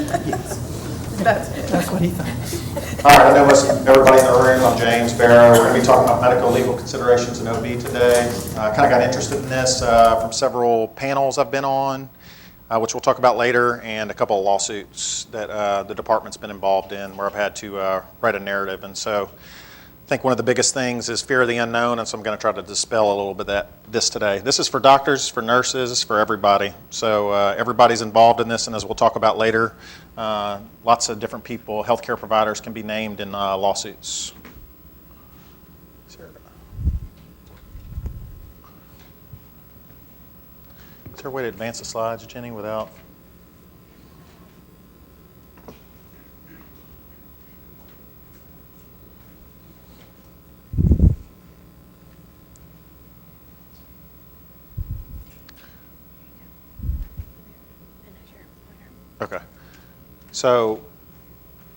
That's what he thinks. All right, I know most everybody in the room, I'm James Barrow. We're going to be talking about medico-legal considerations in OB today. Kind of got interested in this from several panels I've been on, which we'll talk about later, and a couple of lawsuits that the department's been involved in where I've had to write a narrative. And so I think one of the biggest things is fear of the unknown, and so I'm going to try to dispel a little bit of this today. This is for doctors, for nurses, for everybody. So everybody's involved in this, and as we'll talk about later, lots of different people, healthcare providers can be named in lawsuits. Is there a way to advance the slides, Jenny, without... Okay. So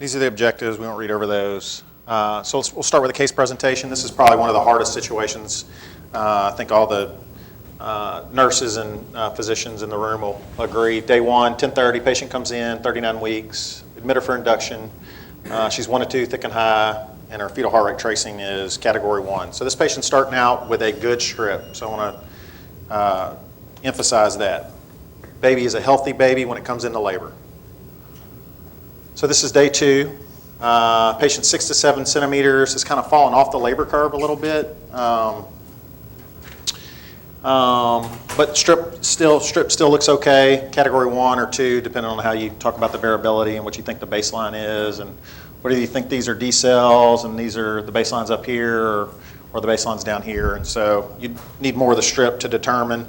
these are the objectives. We won't read over those. So we'll start with a case presentation. This is probably one of the hardest situations. I think all the nurses and physicians in the room will agree. Day one, 10:30, patient comes in, 39 weeks, admitted for induction. She's 1 to 2, thick and high, and her fetal heart rate tracing is category 1. So this patient's starting out with a good strip. So I want to emphasize that. Baby is a healthy baby when it comes into labor. So this is day 2. Patient 6 to 7 centimeters has kind of fallen off the labor curve a little bit. But strip still looks okay, category 1 or 2, depending on how you talk about the variability and what you think the baseline is, and whether you think these are D cells and these are the baseline's up here or the baseline's down here. And so you need more of the strip to determine.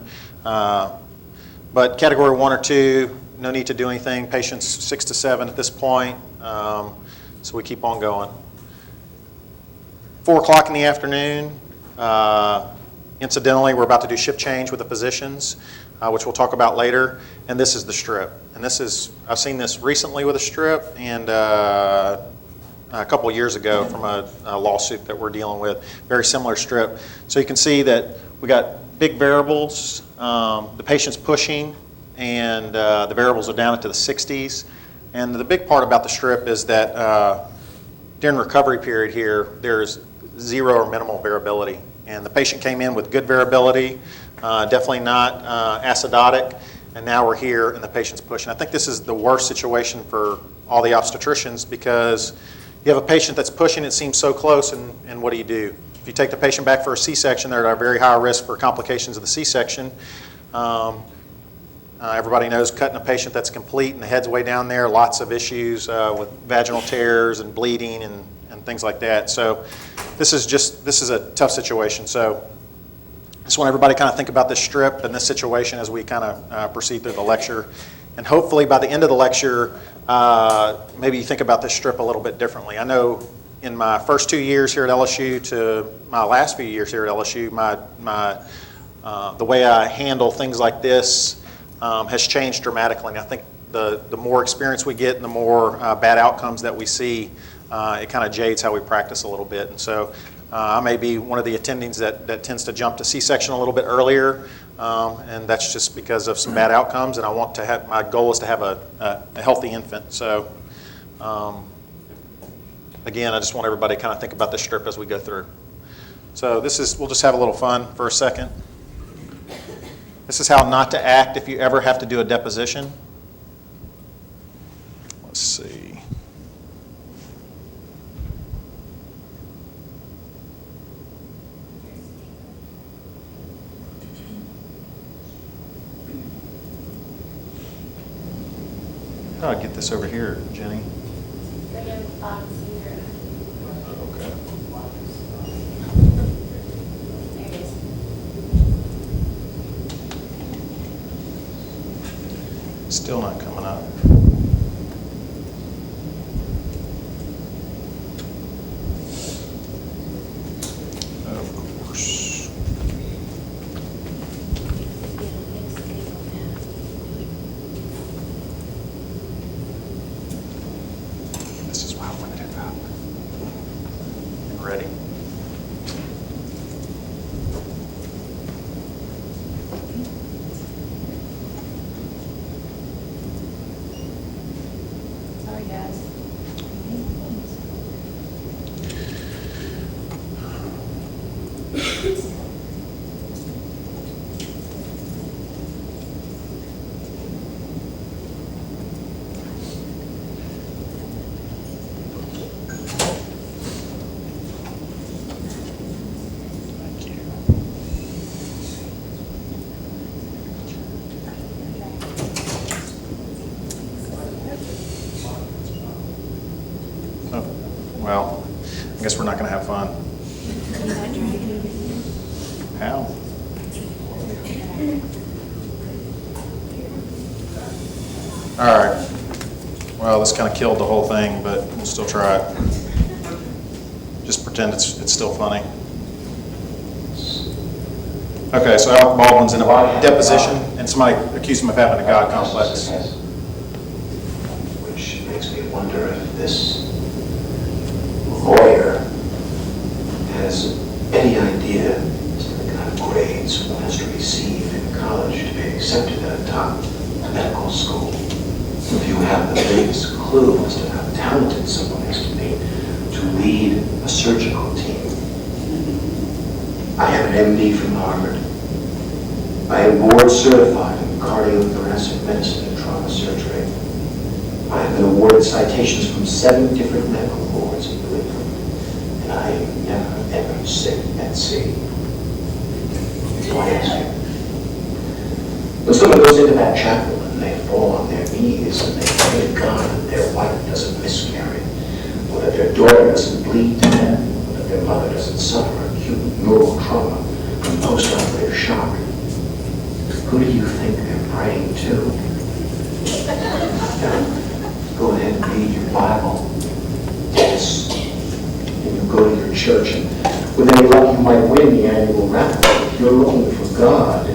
But category 1 or 2, no need to do anything. Patients 6 to 7 at this point, so we keep on going. 4 o'clock in the afternoon, incidentally, we're about to do shift change with the physicians, which we'll talk about later, and this is the strip. And this is, I've seen this recently with a strip and a couple years ago from a lawsuit that we're dealing with, very similar strip. So you can see that we got big variables, the patient's pushing, and the variables are down into the 60s. And the big part about the strip is that during recovery period here, there's 0 or minimal variability. And the patient came in with good variability, definitely not acidotic, and now we're here and the patient's pushing. I think this is the worst situation for all the obstetricians because you have a patient that's pushing, it seems so close, and what do you do? If you take the patient back for a C-section, they're at a very high risk for complications of the C-section. Everybody knows cutting a patient that's complete and the head's way down there, lots of issues with vaginal tears and bleeding and things like that. So this is a tough situation. So I just want everybody to kind of think about this strip and this situation as we kind of proceed through the lecture. And hopefully by the end of the lecture, maybe you think about this strip a little bit differently. I know in my first 2 years here at LSU to my last few years here at LSU, the way I handle things like this has changed dramatically. And I think the more experience we get and the more bad outcomes that we see, it kind of jades how we practice a little bit. And so I may be one of the attendings that tends to jump to C-section a little bit earlier, and that's just because of some bad outcomes. And my goal is to have a healthy infant. So. Again, I just want everybody to kind of think about this strip as we go through. So we'll just have a little fun for a second. This is how not to act if you ever have to do a deposition. Let's see. How do I get this over here, Jenny? Okay. Still not coming up. Of course. This is why I wanted it up. Ready? Sorry, guys. Thank you. Oh, well, I guess we're not going to have fun. How? All right. Well, this kind of killed the whole thing, but we'll still try it. Just pretend it's still funny. Okay, so Alec Baldwin's in a deposition, and somebody accused him of having a God complex. Which makes me wonder if this lawyer has any idea as to the kind of grades one has to receive in college to be accepted at a top medical school. If you have the vaguest clue as to how talented someone is to be to lead a surgical team. I have an MD from Harvard. I am board certified in cardiothoracic medicine and trauma surgery. I have been awarded citations from 7 different medical boards in New England, and I am never, ever sick at sea. So I ask you, when someone goes into that chapel and they fall on their knees and they pray to God that their wife doesn't miscarry, or that their daughter doesn't bleed to death, or that their mother doesn't suffer acute neural trauma from post-operative shock, who do you think they're praying to? Now, go ahead and read your Bible. Yes. And you go to your church, and with any luck you might win the annual raffle. If you're looking for God,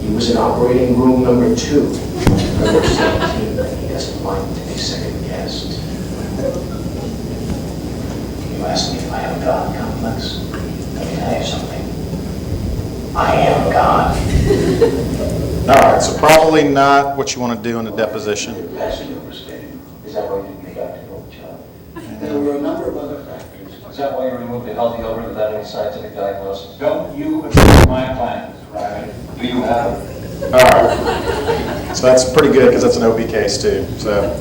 he was in operating room number 2, number 17, and he doesn't like to be second guessed. You ask me if I have a God complex? Let me tell you something. I am God. All right, so probably not what you want to do in a deposition. Is that why you didn't make out to go child? There were a number of other factors. Is that why you removed the healthy over without any scientific diagnosis? Don't you approve my plans, right? Do you have it? All right. So that's pretty good because that's an OB case too. So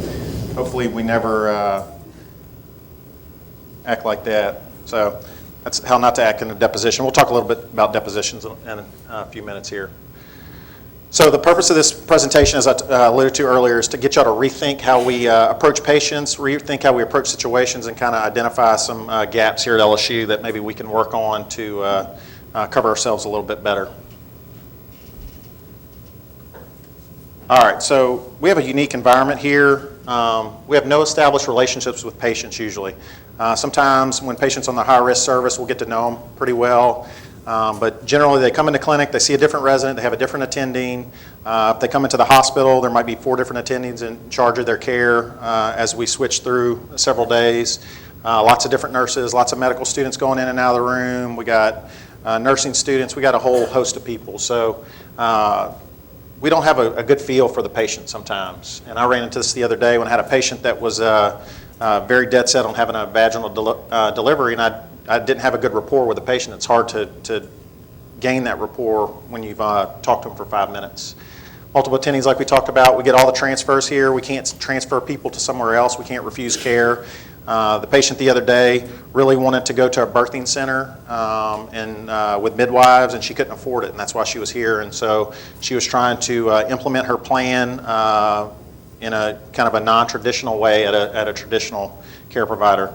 hopefully we never act like that. So that's how not to act in a deposition. We'll talk a little bit about depositions in a few minutes here. So the purpose of this presentation, as I alluded to earlier, is to get y'all to rethink how we approach patients, rethink how we approach situations, and kind of identify some gaps here at LSU that maybe we can work on to cover ourselves a little bit better. All right, so we have a unique environment here. We have no established relationships with patients usually. Sometimes when patients on the high-risk service, we'll get to know them pretty well. But generally, they come into clinic, they see a different resident, they have a different attending. If they come into the hospital, there might be 4 different attendings in charge of their care as we switch through several days. Lots of different nurses, lots of medical students going in and out of the room. We got nursing students, we got a whole host of people. So we don't have a good feel for the patient sometimes. And I ran into this the other day when I had a patient that was very dead set on having a vaginal delivery, and I didn't have a good rapport with the patient. It's hard to gain that rapport when you've talked to them for 5 minutes. Multiple attendings, like we talked about, we get all the transfers here. We can't transfer people to somewhere else. We can't refuse care. The patient the other day really wanted to go to a birthing center with midwives, and she couldn't afford it, and that's why she was here. And so she was trying to implement her plan in a kind of a non-traditional way at a traditional care provider.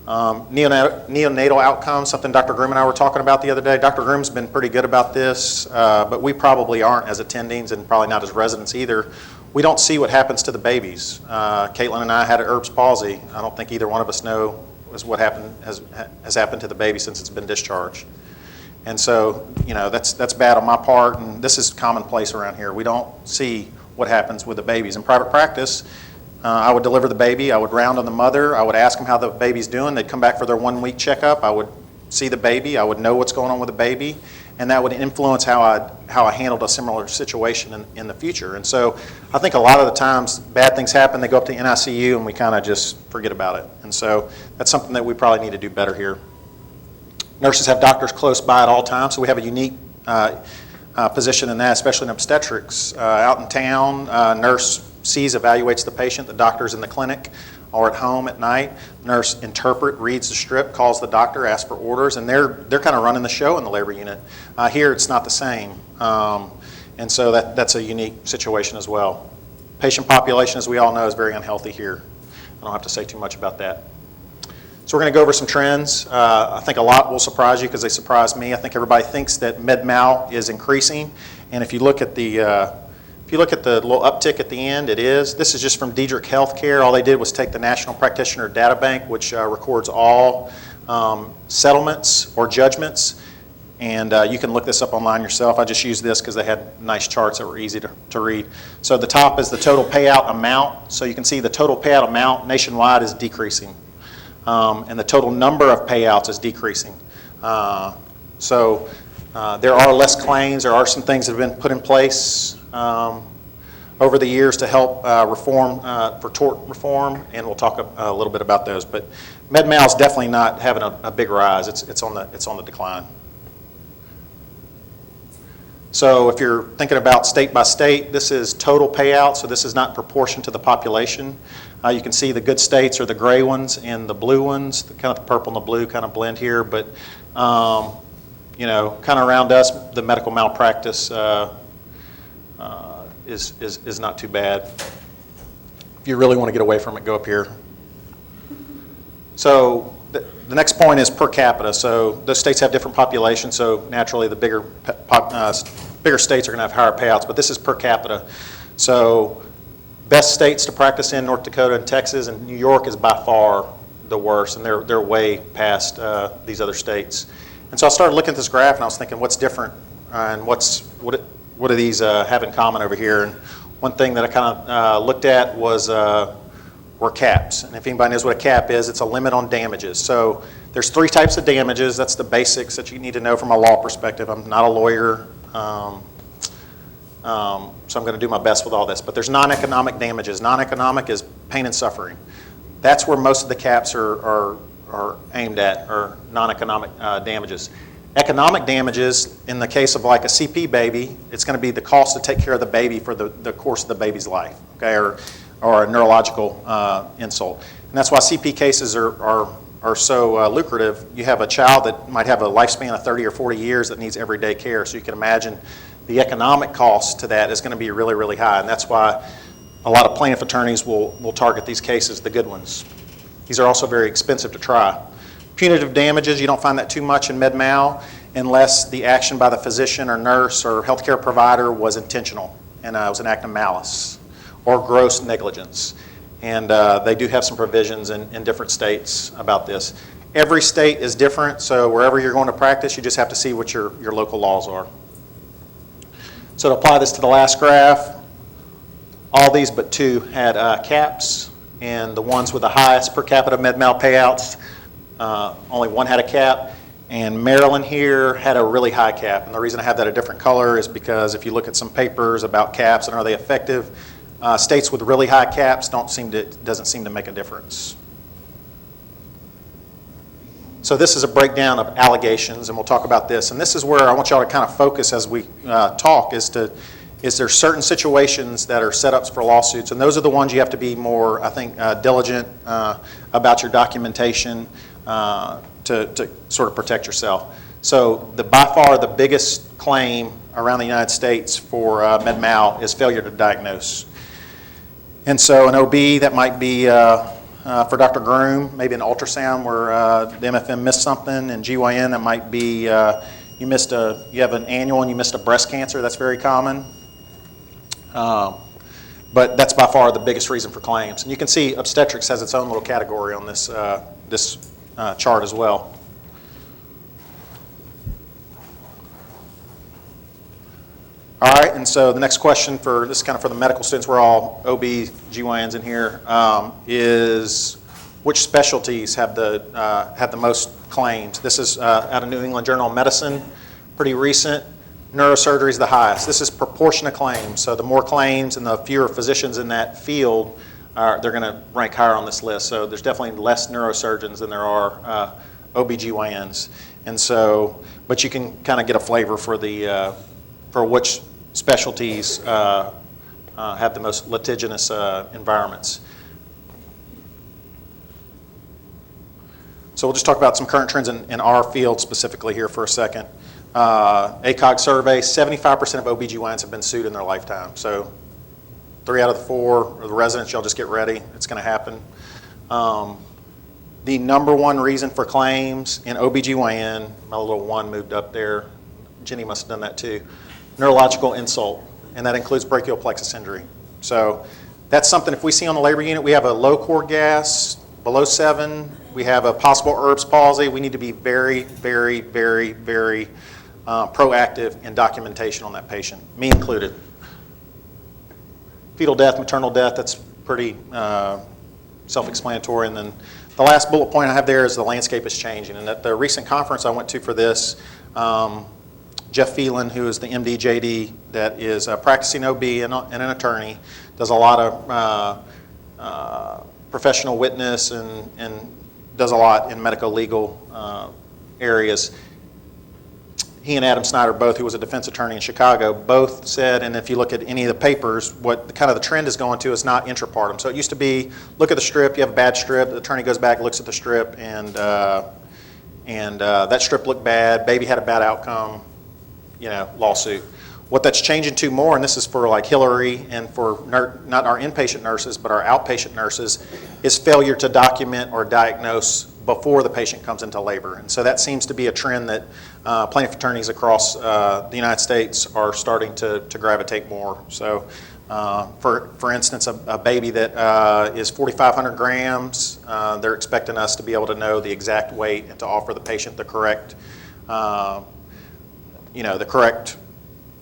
Neonatal outcomes, something Dr. Groom and I were talking about the other day. Dr. Groom's been pretty good about this, but we probably aren't as attendings and probably not as residents either. We don't see what happens to the babies. Caitlin and I had Erb's palsy. I don't think either one of us know what has happened to the baby since it's been discharged. And so, that's bad on my part, and this is commonplace around here. We don't see what happens with the babies. In private practice, I would deliver the baby, I would round on the mother, I would ask them how the baby's doing, they'd come back for their 1-week checkup, I would see the baby, I would know what's going on with the baby, and that would influence how I handled a similar situation in the future. And so I think a lot of the times bad things happen, they go up to NICU, and we kind of just forget about it. And so that's something that we probably need to do better here. Nurses have doctors close by at all times, so we have a unique position in that, especially in obstetrics. Out in town, nurse sees, evaluates the patient, the doctor's in the clinic or at home at night. Nurse reads the strip, calls the doctor, asks for orders, and they're kind of running the show in the labor unit. Here it's not the same, and so that's a unique situation as well. Patient population, as we all know, is very unhealthy here. I don't have to say too much about that. So we're going to go over some trends. I think a lot will surprise you because they surprised me. I think everybody thinks that med-mal is increasing, and if you look at the little uptick at the end, it is. This is just from Dept Healthcare. All they did was take the National Practitioner Data Bank, which records all settlements or judgments, and you can look this up online yourself. I just used this because they had nice charts that were easy to read. So the top is the total payout amount. So you can see the total payout amount nationwide is decreasing, and the total number of payouts is decreasing. So there are less claims. There are some things that have been put in place over the years to help reform for tort reform, and we'll talk a little bit about those. But med-mal is definitely not having a big rise. It's on the decline. So if you're thinking about state by state, this is total payout. So this is not in proportion to the population. You can see the good states are the gray ones and the blue ones. Kind of the purple and the blue kind of blend here, but kind of around us, the medical malpractice is not too bad. If you really want to get away from it, go up here. So the next point is per capita. So those states have different populations, so naturally the bigger states are going to have higher payouts, but this is per capita. So best states to practice in, North Dakota and Texas, and New York is by far the worst, and they're way past these other states. And so I started looking at this graph, and I was thinking, what's different, and what do these have in common over here? And one thing that I kind of looked at were caps. And if anybody knows what a cap is, it's a limit on damages. So there's 3 types of damages. That's the basics that you need to know from a law perspective. I'm not a lawyer, so I'm going to do my best with all this. But there's non-economic damages. Non-economic is pain and suffering. That's where most of the caps are aimed at, or non-economic damages. Economic damages, in the case of like a CP baby, it's going to be the cost to take care of the baby for the course of the baby's life, okay, or a neurological insult. And that's why CP cases are so lucrative. You have a child that might have a lifespan of 30 or 40 years that needs everyday care, so you can imagine the economic cost to that is going to be really, really high, and that's why a lot of plaintiff attorneys will target these cases, the good ones. These are also very expensive to try. Punitive damages, you don't find that too much in med-mal unless the action by the physician or nurse or healthcare provider was intentional and it was an act of malice or gross negligence. And they do have some provisions in different states about this. Every state is different, so wherever you're going to practice, you just have to see what your local laws are. So to apply this to the last graph, all these but 2 had caps, and the ones with the highest per capita med-mal payouts, only 1 had a cap, and Maryland here had a really high cap. And the reason I have that a different color is because if you look at some papers about caps and are they effective, states with really high caps doesn't seem to make a difference. So this is a breakdown of allegations, and we'll talk about this. And this is where I want y'all to kind of focus as we talk, is there certain situations that are setups for lawsuits, and those are the ones you have to be more, I think, diligent about your documentation to sort of protect yourself. So by far the biggest claim around the United States for med-mal is failure to diagnose. And so an OB, that might be for Dr. Groom, maybe an ultrasound where the MFM missed something, and GYN, that might be you have an annual and you missed a breast cancer. That's very common. But that's by far the biggest reason for claims. And you can see obstetrics has its own little category on this chart as well. All right, and so the next question this is kind of for the medical students, we're all OB, GYNs in here, is which specialties have the most claims. This is out of New England Journal of Medicine, pretty recent. Neurosurgery is the highest. This is proportionate claims. So the more claims and the fewer physicians in that field, they're going to rank higher on this list. So there's definitely less neurosurgeons than there are OBGYNs. And so, but you can kind of get a flavor for the for which specialties have the most litigious environments. So we'll just talk about some current trends in our field specifically here for a second. ACOG survey, 75% of OBGYNs have been sued in their lifetime. So 3 out of the 4 of the residents, y'all just get ready. It's going to happen. The number one reason for claims in OBGYN, my little one moved up there. Jenny must have done that too. Neurological insult, and that includes brachial plexus injury. So that's something, if we see on the labor unit, we have a low core gas, below 7, we have a possible Erb's palsy, we need to be very, very, very, very proactive in documentation on that patient, me included. Fetal death, maternal death, that's pretty self-explanatory. And then the last bullet point I have there is the landscape is changing. And at the recent conference I went to for this, Jeff Phelan, who is the MD JD that is practicing OB and an attorney, does a lot of professional witness and does a lot in medico-legal areas. He and Adam Snyder, both, who was a defense attorney in Chicago, both said, and if you look at any of the papers, what kind of the trend is going to is not intrapartum. So it used to be, look at the strip, you have a bad strip, the attorney goes back, looks at the strip, and that strip looked bad, baby had a bad outcome, lawsuit. What that's changing to more, and this is for like Hillary and for not our inpatient nurses, but our outpatient nurses, is failure to document or diagnose before the patient comes into labor. And so that seems to be a trend that plaintiff attorneys across the United States are starting to gravitate more. So for instance, a baby that is 4,500 grams, they're expecting us to be able to know the exact weight and to offer the patient the correct, the correct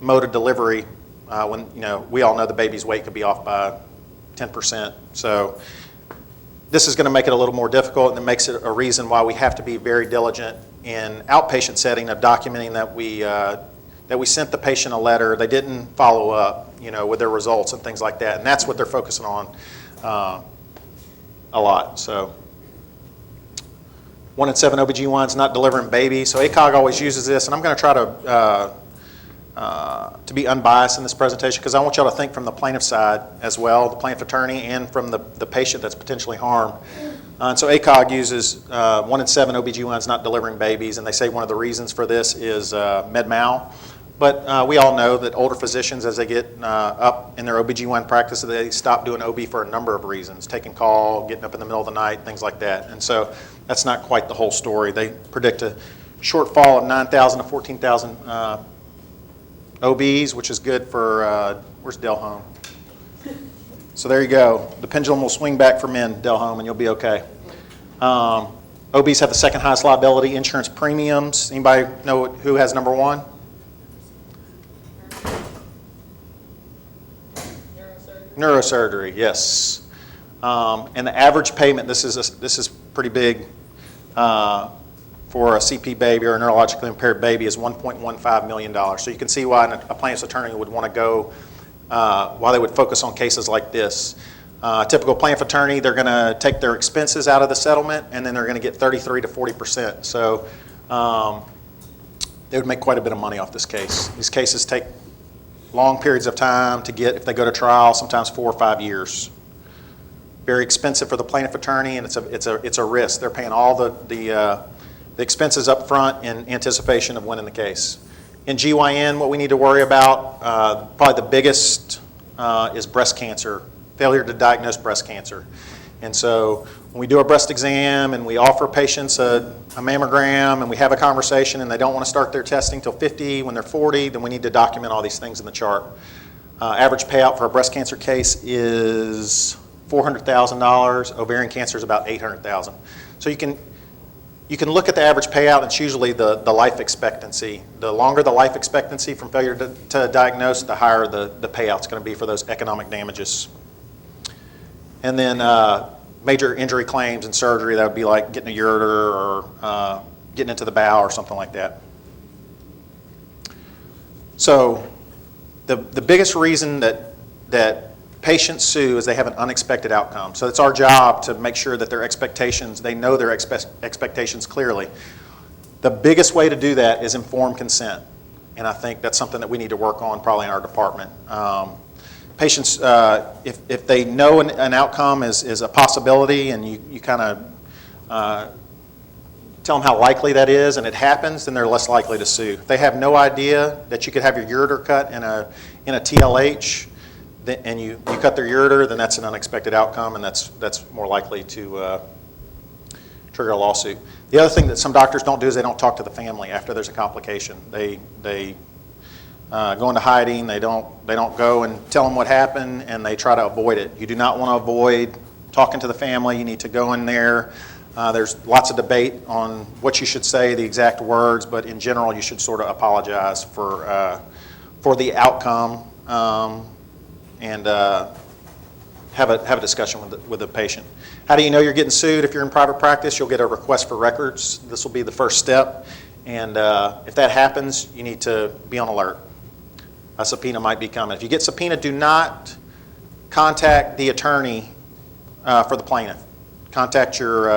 mode of delivery when, we all know the baby's weight could be off by 10%. So this is going to make it a little more difficult, and it makes it a reason why we have to be very diligent in outpatient setting of documenting that we sent the patient a letter, they didn't follow up, with their results and things like that, and that's what they're focusing on a lot. So 1 in 7 OBGYNs not delivering babies. So ACOG always uses this, and I'm going to try to be unbiased in this presentation because I want y'all to think from the plaintiff side as well, the plaintiff attorney, and from the patient that's potentially harmed. And so ACOG uses 1 in 7 OBGYNs not delivering babies, and they say one of the reasons for this is med-mal. But we all know that older physicians, as they get up in their OBGYN practice, they stop doing OB for a number of reasons, taking call, getting up in the middle of the night, things like that. And so that's not quite the whole story. They predict a shortfall of 9,000 to 14,000 OBs, which is good for, where's Del Home? So there you go. The pendulum will swing back for men, Del Home, and you'll be okay. OBs have the second highest liability insurance premiums. Anybody know who has number 1? Neurosurgery, yes. And the average payment, this is pretty big for a CP baby or a neurologically impaired baby, is $1.15 million. So you can see why a plaintiff's attorney would want to go, why they would focus on cases like this. Typical plaintiff attorney, they're going to take their expenses out of the settlement, and then they're going to get 33 to 40%. So they would make quite a bit of money off this case. These cases take long periods of time to get, if they go to trial, sometimes 4 or 5 years. Very expensive for the plaintiff attorney, and it's a risk. They're paying all the expenses up front in anticipation of winning the case. In GYN, what we need to worry about, probably the biggest is breast cancer, failure to diagnose breast cancer. And so when we do a breast exam and we offer patients a mammogram and we have a conversation and they don't want to start their testing till 50, when they're 40, then we need to document all these things in the chart. Average payout for a breast cancer case is $400,000. Ovarian cancer is about $800,000. So you can look at the average payout, and it's usually the life expectancy. The longer the life expectancy from failure to diagnose, the higher the payout's going to be for those economic damages. And then major injury claims and surgery, that would be like getting a ureter or getting into the bowel or something like that. So the biggest reason that patients sue is they have an unexpected outcome. So it's our job to make sure that their expectations, they know their expectations clearly. The biggest way to do that is informed consent. And I think that's something that we need to work on probably in our department. Patients, if they know an outcome is a possibility and you kind of tell them how likely that is and it happens, then they're less likely to sue. If they have no idea that you could have your ureter cut in a TLH and you cut their ureter, then that's an unexpected outcome and that's more likely to trigger a lawsuit. The other thing that some doctors don't do is they don't talk to the family after there's a complication. They go into hiding. They don't go and tell them what happened, and they try to avoid it. You do not want to avoid talking to the family. You need to go in there. There's lots of debate on what you should say, the exact words, but in general, you should sort of apologize for the outcome and have a discussion with the patient. How do you know you're getting sued? If you're in private practice, you'll get a request for records. This will be the first step, and if that happens, you need to be on alert. A subpoena might be coming. If you get subpoenaed, do not contact the attorney for the plaintiff. Contact your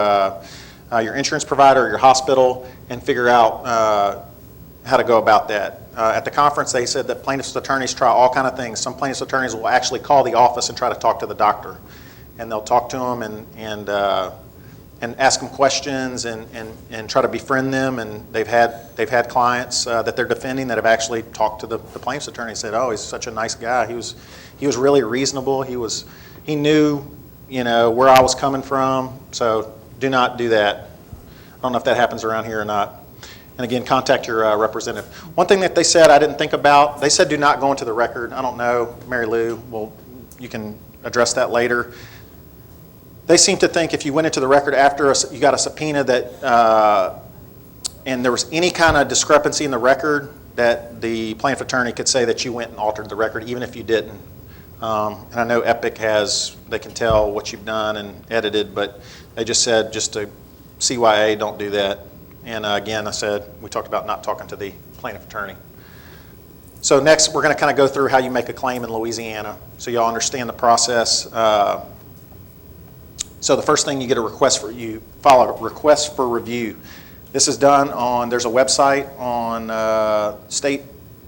insurance provider or your hospital and figure out how to go about that. At the conference, they said that plaintiff's attorneys try all kind of things. Some plaintiff's attorneys will actually call the office and try to talk to the doctor, and they'll talk to them and ask them questions and try to befriend them. And they've had clients that they're defending that have actually talked to the plaintiff's attorney and said, "Oh, he's such a nice guy. He was really reasonable. He knew, where I was coming from." So do not do that. I don't know if that happens around here or not. And again, contact your representative. One thing that they said I didn't think about, they said do not go into the record. I don't know, Mary Lou, well, you can address that later. They seem to think if you went into the record after you got a subpoena that, and there was any kind of discrepancy in the record, that the plaintiff attorney could say that you went and altered the record, even if you didn't. And I know Epic they can tell what you've done and edited, but they just said just to CYA, don't do that. And again, we talked about not talking to the plaintiff attorney. So next, we're going to kind of go through how you make a claim in Louisiana, so y'all understand the process. So the first thing, you file a request for review. This is done there's a website on state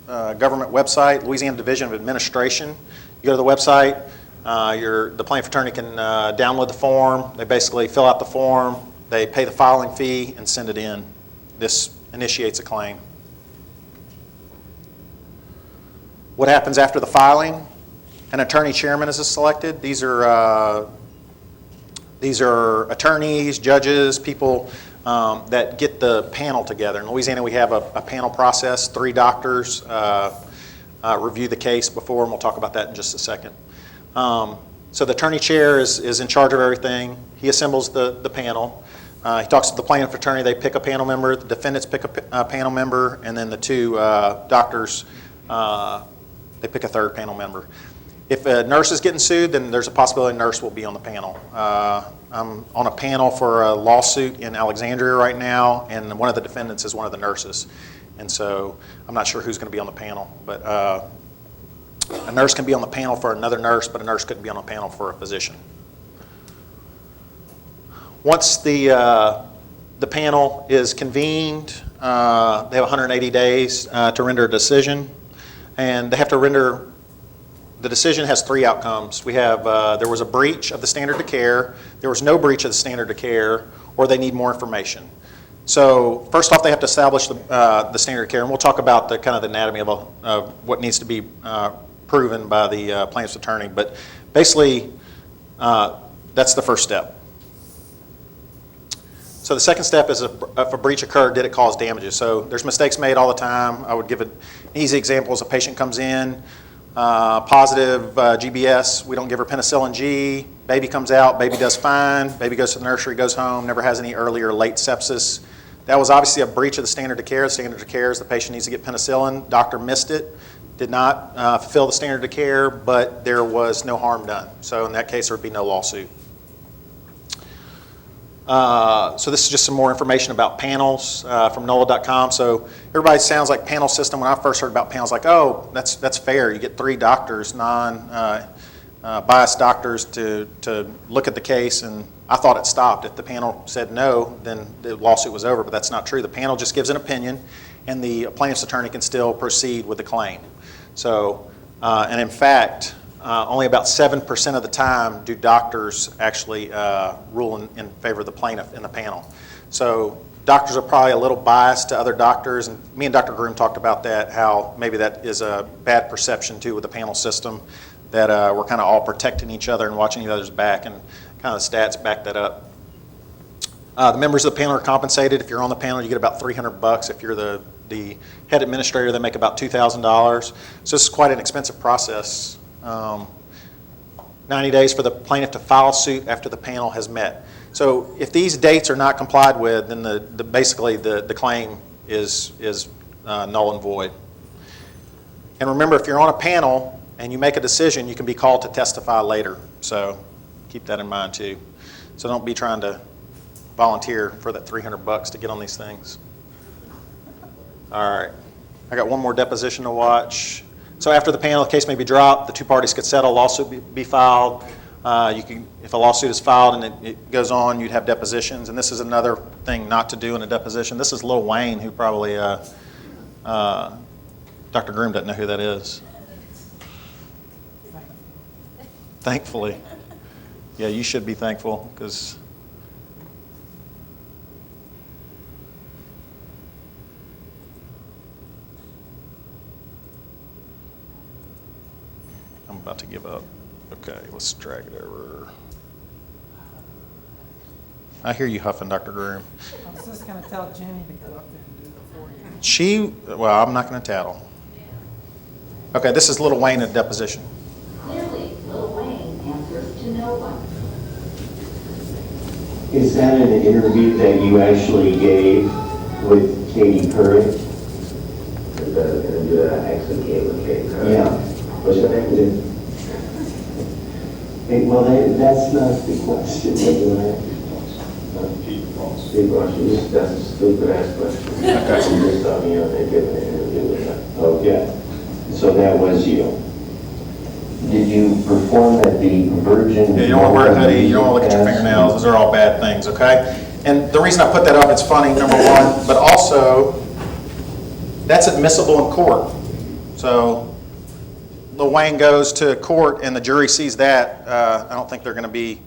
government website, Louisiana Division of Administration. You go to the website, the plaintiff attorney can download the form. They basically fill out the form. They pay the filing fee and send it in. This initiates a claim. What happens after the filing? An attorney chairman is selected. These are attorneys, judges, people that get the panel together. In Louisiana, we have a panel process. 3 doctors review the case before, and we'll talk about that in just a second. So the attorney chair is in charge of everything. He assembles the panel. He talks to the plaintiff attorney. They pick a panel member. The defendants pick a panel member, and then the 2 doctors, they pick a 3rd panel member. If a nurse is getting sued, then there's a possibility a nurse will be on the panel. I'm on a panel for a lawsuit in Alexandria right now, and one of the defendants is one of the nurses. And so I'm not sure who's going to be on the panel, but a nurse can be on the panel for another nurse, but a nurse couldn't be on a panel for a physician. Once the panel is convened, they have 180 days to render a decision, and they have to render. The decision has 3 outcomes. We have there was a breach of the standard of care, there was no breach of the standard of care, or they need more information. So first off, they have to establish the standard of care, and we'll talk about the kind of the anatomy of what needs to be proven by the plaintiff's attorney. But basically, that's the first step. So the second step is if a breach occurred, did it cause damages? So there's mistakes made all the time. I would give an easy example is a patient comes in, positive GBS, we don't give her penicillin G, baby comes out, baby does fine, baby goes to the nursery, goes home, never has any early or late sepsis. That was obviously a breach of the standard of care. The standard of care is the patient needs to get penicillin. Doctor missed it, did not fulfill the standard of care, but there was no harm done. So in that case, there would be no lawsuit. So this is just some more information about panels from NOLA.com. So everybody sounds like panel system. When I first heard about panels, like, oh, that's fair. You get 3 doctors, non-biased doctors to look at the case, and I thought it stopped. If the panel said no, then the lawsuit was over, but that's not true. The panel just gives an opinion, and the plaintiff's attorney can still proceed with the claim. So, and in fact, only about 7% of the time do doctors actually rule in favor of the plaintiff in the panel. So doctors are probably a little biased to other doctors, and me and Dr. Groom talked about that, how maybe that is a bad perception too with the panel system, that we're kind of all protecting each other and watching each other's back, and kind of the stats back that up. The members of the panel are compensated. If you're on the panel, you get about $300. If you're the head administrator, they make about $2,000. So this is quite an expensive process. 90 days for the plaintiff to file suit after the panel has met. So if these dates are not complied with, then basically the claim is null and void. And remember, if you're on a panel and you make a decision, you can be called to testify later. So keep that in mind too. So don't be trying to volunteer for that $300 to get on these things. All right, I got one more deposition to watch. So after the panel, the case may be dropped, the 2 parties could settle, lawsuit be filed. If a lawsuit is filed and it goes on, you'd have depositions. And this is another thing not to do in a deposition. This is Lil Wayne, who probably, Dr. Groom doesn't know who that is. Thankfully. Yeah, you should be thankful, because I'm about to give up. Okay, let's drag it over. I hear you huffing, Dr. Groom. I was just going to tell Jenny to go up there and do it for you. Well, I'm not going to tattle. Okay, this is Lil Wayne at deposition. Clearly, Lil Wayne answers to no one. Is that an interview that you actually gave with Katie Curry? The accent game with Katie Curry. Yeah. What's your name? Well, that's not the question. That's a stupid ass question. Okay. You just saw me on there giving an interview with her. Okay. So that was you. Did you perform at the Virgin? Yeah, you don't want to wear a hoodie, you don't want to look at your fingernails, those are all bad things, okay? And the reason I put that up, it's funny, number one, but also, that's admissible in court. So, Lil Wayne goes to court and the jury sees that, I don't think they're going to be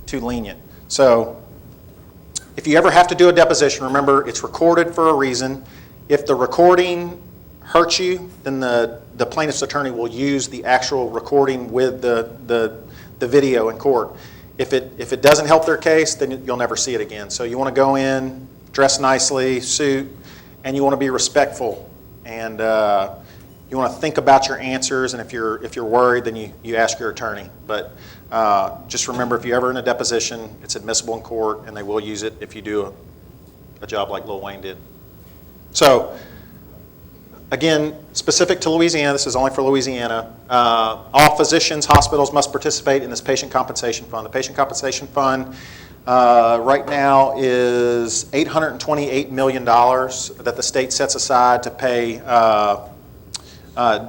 too lenient. So, if you ever have to do a deposition, remember, it's recorded for a reason. If the recording hurts you, then the plaintiff's attorney will use the actual recording with the video in court. If it doesn't help their case, then you'll never see it again. So you want to go in, dress nicely, suit, and you want to be respectful, and you want to think about your answers. And if you're worried, then you ask your attorney. But just remember, if you're ever in a deposition, it's admissible in court, and they will use it if you do a job like Lil Wayne did. So. Again, specific to Louisiana, this is only for Louisiana, all physicians, hospitals must participate in this patient compensation fund. The patient compensation fund right now is $828 million that the state sets aside to pay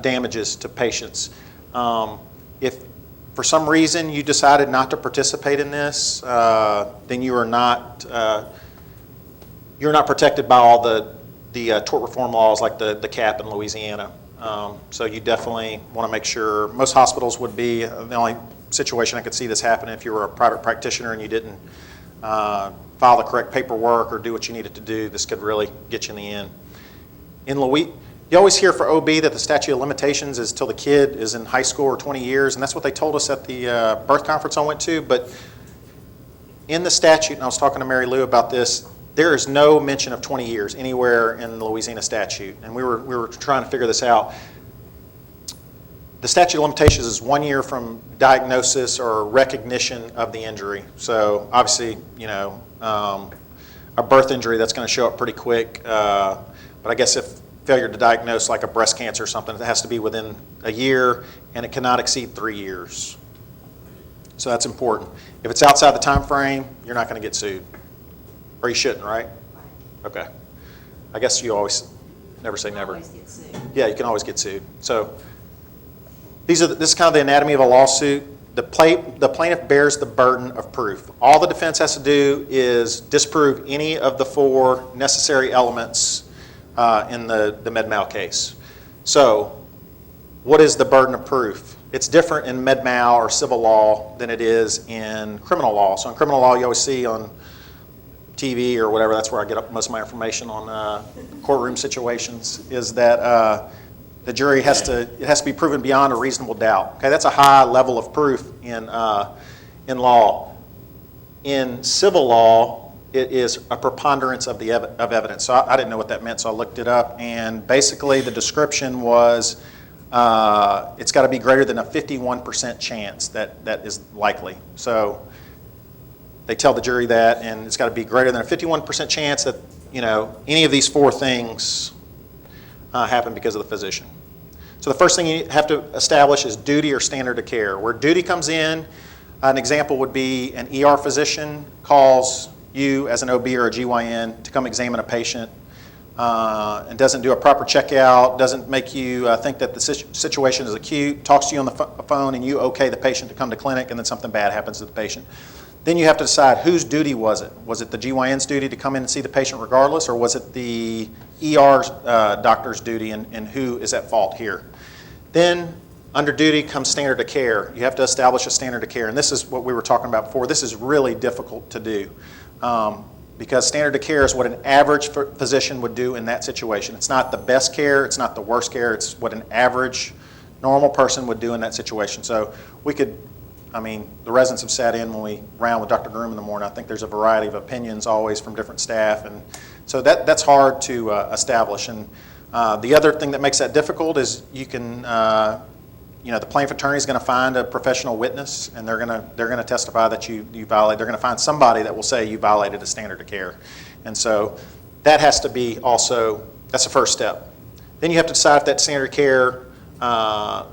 damages to patients. If for some reason you decided not to participate in this, then you are not protected by all the tort reform laws like the cap in Louisiana. So you definitely want to make sure. Most hospitals would be, the only situation I could see this happening if you were a private practitioner and you didn't file the correct paperwork or do what you needed to do, this could really get you in the end. In Louisiana, you always hear for OB that the statute of limitations is till the kid is in high school or 20 years, and that's what they told us at the birth conference I went to, but in the statute, and I was talking to Mary Lou about this, there is no mention of 20 years anywhere in the Louisiana statute, and we were trying to figure this out. The statute of limitations is 1 year from diagnosis or recognition of the injury. So obviously, a birth injury, that's going to show up pretty quick. But I guess if failure to diagnose like a breast cancer or something, it has to be within a year, and it cannot exceed 3 years. So that's important. If it's outside the time frame, you're not going to get sued. Or you shouldn't, right? Okay. I guess you always never say never. Always get sued. Yeah, you can always get sued. So this is kind of the anatomy of a lawsuit. The plaintiff bears the burden of proof. All the defense has to do is disprove any of the 4 necessary elements in the med-mal case. So what is the burden of proof? It's different in med-mal or civil law than it is in criminal law. So in criminal law, you always see on TV or whatever, that's where I get up most of my information on courtroom situations, is that the jury it has to be proven beyond a reasonable doubt. Okay, that's a high level of proof in law. In civil law, it is a preponderance of evidence. So I didn't know what that meant, so I looked it up, and basically the description was it's got to be greater than a 51% chance that is likely. So they tell the jury that, and it's got to be greater than a 51% chance that any of these 4 things happen because of the physician. So the first thing you have to establish is duty or standard of care. Where duty comes in, an example would be an ER physician calls you as an OB or a GYN to come examine a patient and doesn't do a proper checkout, doesn't make you think that the situation is acute, talks to you on the phone and you okay the patient to come to clinic, and then something bad happens to the patient. Then you have to decide whose duty was it. Was it the GYN's duty to come in and see the patient regardless, or was it the ER doctor's duty, and who is at fault here? Then under duty comes standard of care. You have to establish a standard of care, and this is what we were talking about before. This is really difficult to do because standard of care is what an average physician would do in that situation. It's not the best care, it's not the worst care, it's what an average normal person would do in that situation. So the residents have sat in when we round with Dr. Groom in the morning. I think there's a variety of opinions always from different staff, and so that's hard to establish. And the other thing that makes that difficult is you can, the plaintiff attorney is going to find a professional witness, and they're going to testify that you violate. They're going to find somebody that will say you violated a standard of care, and so that has to be also, that's the first step. Then you have to decide if that standard of care,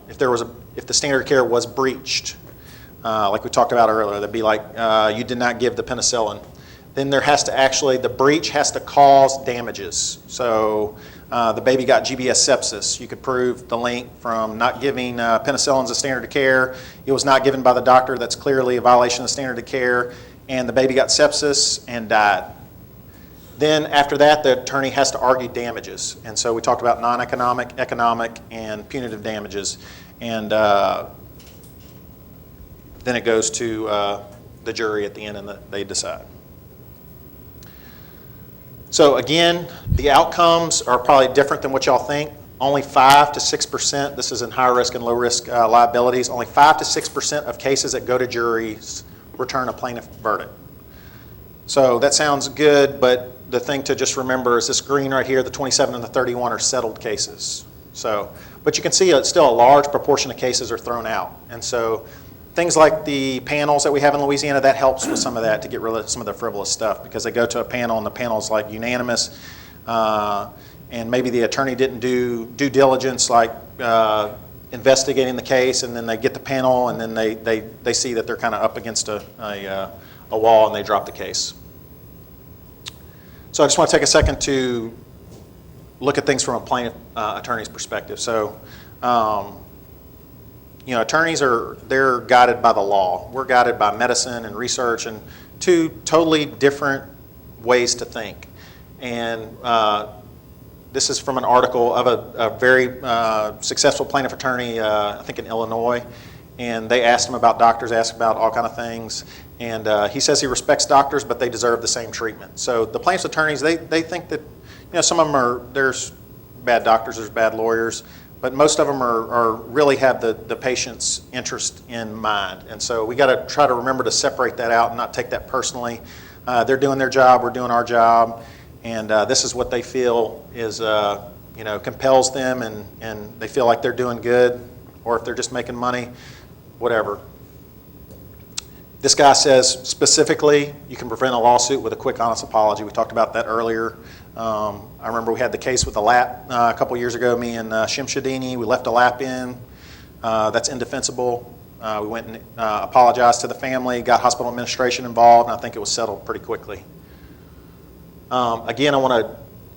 if the standard of care was breached. Like we talked about earlier, that'd be like you did not give the penicillin. Then there has to the breach has to cause damages. So the baby got GBS sepsis. You could prove the link from not giving penicillin as a standard of care. It was not given by the doctor. That's clearly a violation of standard of care. And the baby got sepsis and died. Then after that, the attorney has to argue damages. And so we talked about non-economic, economic, and punitive damages. And then it goes to the jury at the end, and they decide. So again, the outcomes are probably different than what y'all think. Only 5 to 6%, this is in high risk and low risk liabilities, only 5 to 6% of cases that go to juries return a plaintiff verdict. So that sounds good, but the thing to just remember is this green right here, the 27 and the 31 are settled cases. So, but you can see it's still a large proportion of cases are thrown out. And so things like the panels that we have in Louisiana, that helps with some of that to get rid of some of the frivolous stuff, because they go to a panel and the panel is like unanimous, and maybe the attorney didn't do due diligence like investigating the case, and then they get the panel and then they see that they're kind of up against a wall and they drop the case. So I just want to take a second to look at things from a plaintiff attorney's perspective. So attorneys they're guided by the law. We're guided by medicine and research, and 2 totally different ways to think. And this is from an article of a very successful plaintiff attorney, I think in Illinois, and they asked him about doctors, asked about all kind of things, and he says he respects doctors, but they deserve the same treatment. So the plaintiff's attorneys, they think that some of them there's bad doctors, there's bad lawyers, but most of them are really have the patient's interest in mind. And so we got to try to remember to separate that out and not take that personally. They're doing their job, we're doing our job, and this is what they feel is compels them, and they feel like they're doing good, or if they're just making money, whatever. This guy says specifically you can prevent a lawsuit with a quick, honest apology. We talked about that earlier. I remember we had the case with the lap a couple years ago, me and Shimshadini. We left a lap in. That's indefensible. We went and apologized to the family, got hospital administration involved, and I think it was settled pretty quickly. Again,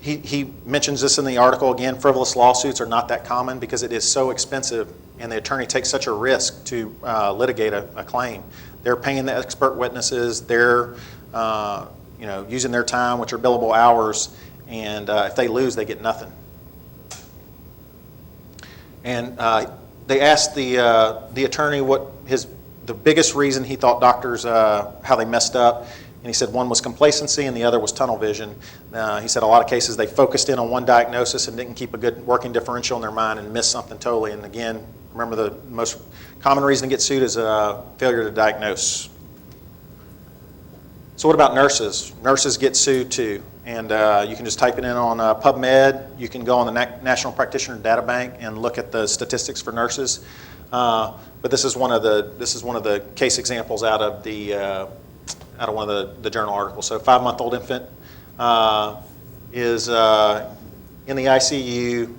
he mentions this in the article. Again, frivolous lawsuits are not that common because it is so expensive, and the attorney takes such a risk to litigate a claim. They're paying the expert witnesses. They're using their time, which are billable hours, and if they lose, they get nothing. And they asked the attorney what the biggest reason he thought doctors how they messed up. And he said one was complacency and the other was tunnel vision. He said a lot of cases they focused in on one diagnosis and didn't keep a good working differential in their mind and missed something totally. And again, remember the most common reason to get sued is failure to diagnose. So what about nurses? Nurses get sued too. And you can just type it in on PubMed. You can go on the National Practitioner Data Bank and look at the statistics for nurses. But this is one of the case examples out of one of the journal articles. So 5-month-old infant is in the ICU.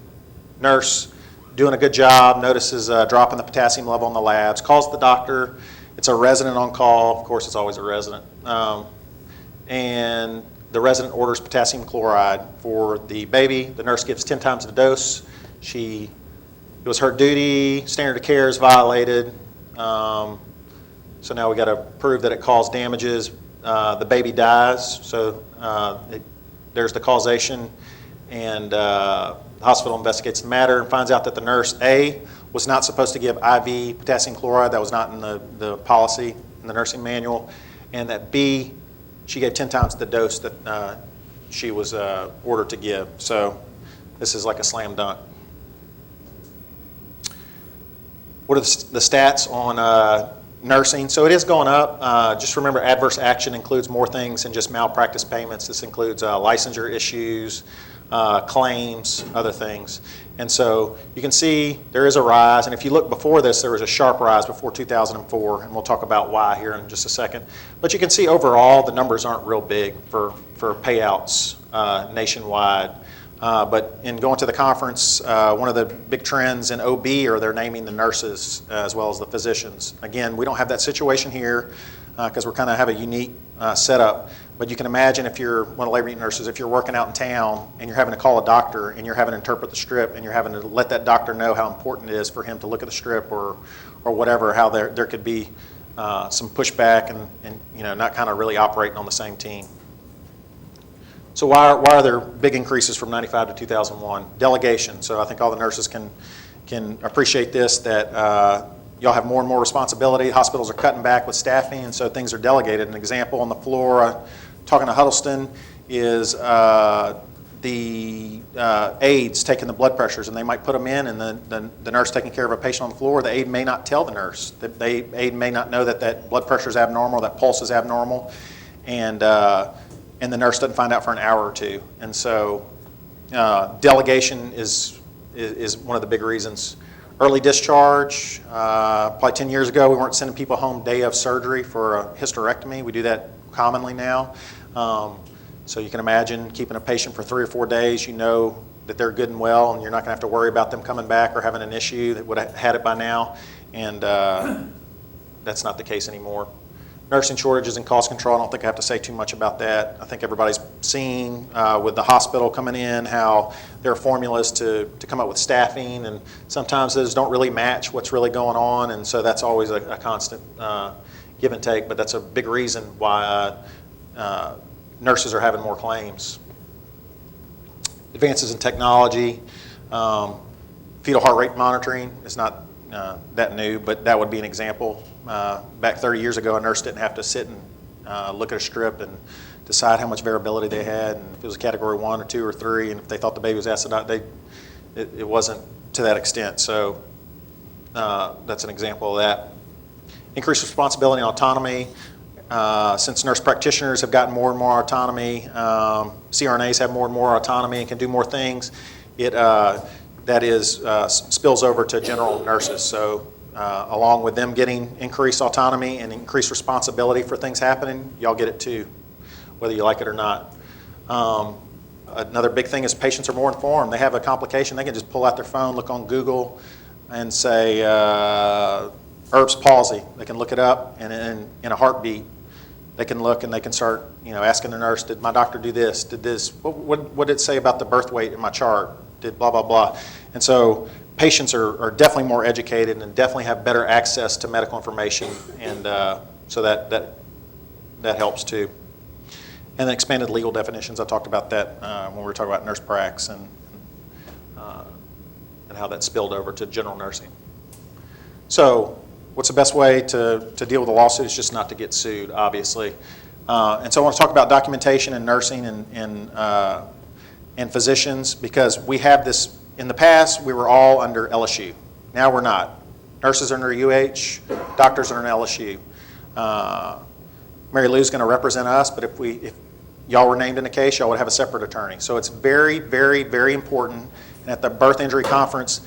Nurse doing a good job, notices a drop in the potassium level in the labs, calls the doctor. It's a resident on call. Of course, it's always a resident. And the resident orders potassium chloride for the baby. The nurse gives 10 times the dose. It was her duty. Standard of care is violated. So now we got to prove that it caused damages. The baby dies, so there's the causation, and the hospital investigates the matter and finds out that the nurse A was not supposed to give IV potassium chloride. That was not in the policy in the nursing manual, and that B, she gave 10 times the dose that she was ordered to give. So this is like a slam dunk. What are the stats on nursing? So it is going up. Just remember, adverse action includes more things than just malpractice payments. This includes licensure issues, claims, other things. And so you can see there is a rise. And if you look before this, there was a sharp rise before 2004, and we'll talk about why here in just a second. But you can see overall the numbers aren't real big for payouts nationwide. But in going to the conference, one of the big trends in OB are they're naming the nurses as well as the physicians. Again, we don't have that situation here because we kind of have a unique setup. But you can imagine if you're one of the labor nurses, if you're working out in town and you're having to call a doctor and you're having to interpret the strip and you're having to let that doctor know how important it is for him to look at the strip or whatever, how there could be some pushback and not kind of really operating on the same team. So why are there big increases from 95 to 2001? Delegation. So I think all the nurses can appreciate this, that y'all have more and more responsibility. Hospitals are cutting back with staffing, and so things are delegated. An example on the floor, talking to Huddleston, is the aides taking the blood pressures, and they might put them in, and the nurse taking care of a patient on the floor, the aide may not tell the nurse. The aide may not know that blood pressure is abnormal, that pulse is abnormal, and the nurse doesn't find out for an hour or two. And so delegation is one of the big reasons. Early discharge, probably 10 years ago, we weren't sending people home day of surgery for a hysterectomy. We do that commonly now. So you can imagine keeping a patient for 3 or 4 days, you know that they're good and well, and you're not going to have to worry about them coming back or having an issue that would have had it by now. And that's not the case anymore. Nursing shortages and cost control, I don't think I have to say too much about that. I think everybody's seen with the hospital coming in how there are formulas to come up with staffing, and sometimes those don't really match what's really going on, and so that's always a constant give and take, but that's a big reason why nurses are having more claims. Advances in technology, fetal heart rate monitoring is not that new, but that would be an example. Back 30 years ago, a nurse didn't have to sit and look at a strip and decide how much variability they had, and if it was a category 1 or 2 or 3, and if they thought the baby was acidotic, it wasn't to that extent. So that's an example of that. Increased responsibility and autonomy. Since nurse practitioners have gotten more and more autonomy, CRNAs have more and more autonomy and can do more things, spills over to general nurses. So along with them getting increased autonomy and increased responsibility for things happening, y'all get it too, whether you like it or not. Another big thing is patients are more informed. They have a complication, they can just pull out their phone, look on Google, and say, Erb's palsy. They can look it up, and in a heartbeat, they can look and they can start, asking the nurse, did my doctor do this? Did this? What did it say about the birth weight in my chart? Did blah, blah, blah. And so patients are definitely more educated and definitely have better access to medical information, and so that helps too. And then expanded legal definitions, I talked about that when we were talking about nurse pracs and how that spilled over to general nursing. So what's the best way to deal with a lawsuit? Is just not to get sued, obviously. And so I want to talk about documentation and nursing and physicians, because we have this, in the past, we were all under LSU. Now we're not. Nurses are under UH, doctors are under LSU. Mary Lou's going to represent us, but if y'all were named in the case, y'all would have a separate attorney. So it's very, very, very important. And at the birth injury conference,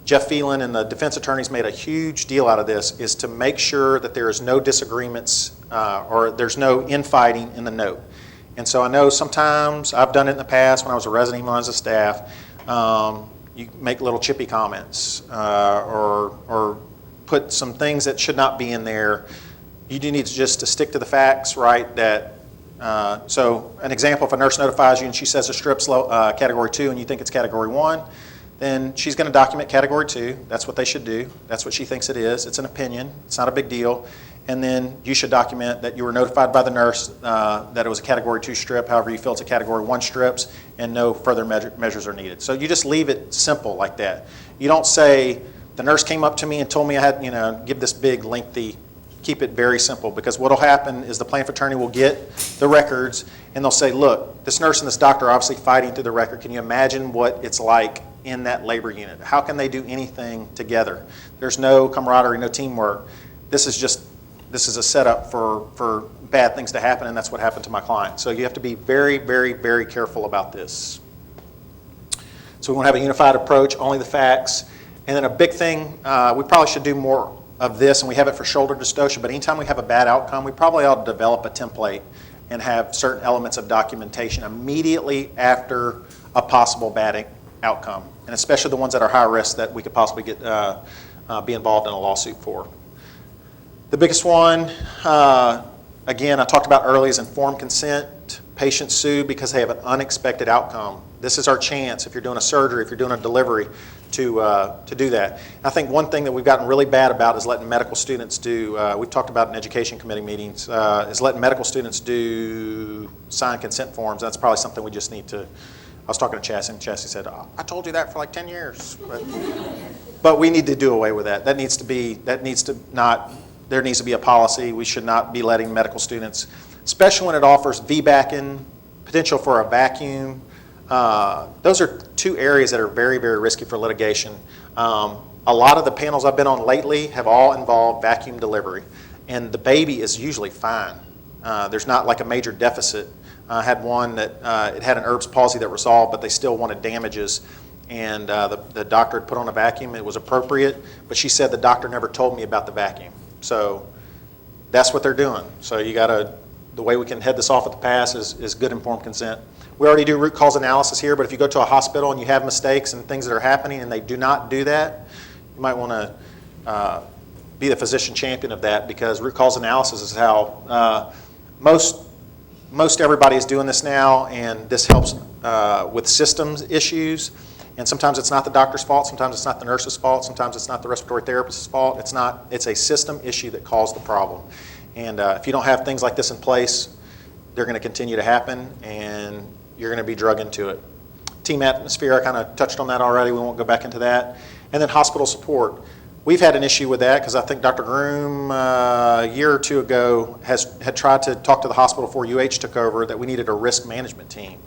Jeff Phelan and the defense attorneys made a huge deal out of this, is to make sure that there is no disagreements or there's no infighting in the note. And so I know sometimes, I've done it in the past when I was a resident, even when I was a staff, you make little chippy comments or put some things that should not be in there. You do need to stick to the facts, right? So an example, if a nurse notifies you and she says a strip's category 2 and you think it's category 1, then she's going to document category 2. That's what they should do. That's what she thinks it is. It's an opinion. It's not a big deal. And then you should document that you were notified by the nurse that it was a category 2 strip. However, you feel it's a category 1 strips, and no further measures are needed. So you just leave it simple like that. You don't say, the nurse came up to me and told me I had, give this big, lengthy. Keep it very simple, because what will happen is the plaintiff attorney will get the records and they'll say, look, this nurse and this doctor are obviously fighting through the record. Can you imagine what it's like in that labor unit? How can they do anything together? There's no camaraderie, no teamwork. This is a setup for bad things to happen, and that's what happened to my client. So you have to be very, very, very careful about this. So we want to have a unified approach, only the facts. And then a big thing, we probably should do more of this, and we have it for shoulder dystocia, but anytime we have a bad outcome, we probably ought to develop a template and have certain elements of documentation immediately after a possible bad outcome, and especially the ones that are high risk that we could possibly get be involved in a lawsuit for. The biggest one, again, I talked about earlier, is informed consent. Patients sue because they have an unexpected outcome. This is our chance, if you're doing a surgery, if you're doing a delivery, to do that. I think one thing that we've gotten really bad about is letting medical students do, we've talked about in education committee meetings, is letting medical students sign consent forms. That's probably something we just need to, I was talking to Chassie, and Chassie said, I told you that for like 10 years. But we need to do away with that. There needs to be a policy. We should not be letting medical students, especially when it offers VBACing, potential for a vacuum. Those are two areas that are very, very risky for litigation. A lot of the panels I've been on lately have all involved vacuum delivery, and the baby is usually fine. There's not like a major deficit. I had one that it had an Erb's palsy that resolved, but they still wanted damages, and the doctor had put on a vacuum. It was appropriate, but she said the doctor never told me about the vacuum. So that's what they're doing. So the way we can head this off at the pass is good informed consent. We already do root cause analysis here, but if you go to a hospital and you have mistakes and things that are happening and they do not do that, you might want to be the physician champion of that, because root cause analysis is how most everybody is doing this now, and this helps with systems issues. And sometimes it's not the doctor's fault, sometimes it's not the nurse's fault, sometimes it's not the respiratory therapist's fault. It's a system issue that caused the problem. And if you don't have things like this in place, they're going to continue to happen, and you're going to be drug into it. Team atmosphere, I kind of touched on that already. We won't go back into that. And then hospital support. We've had an issue with that because I think Dr. Groom a year or two ago had tried to talk to the hospital before UH took over that we needed a risk management team.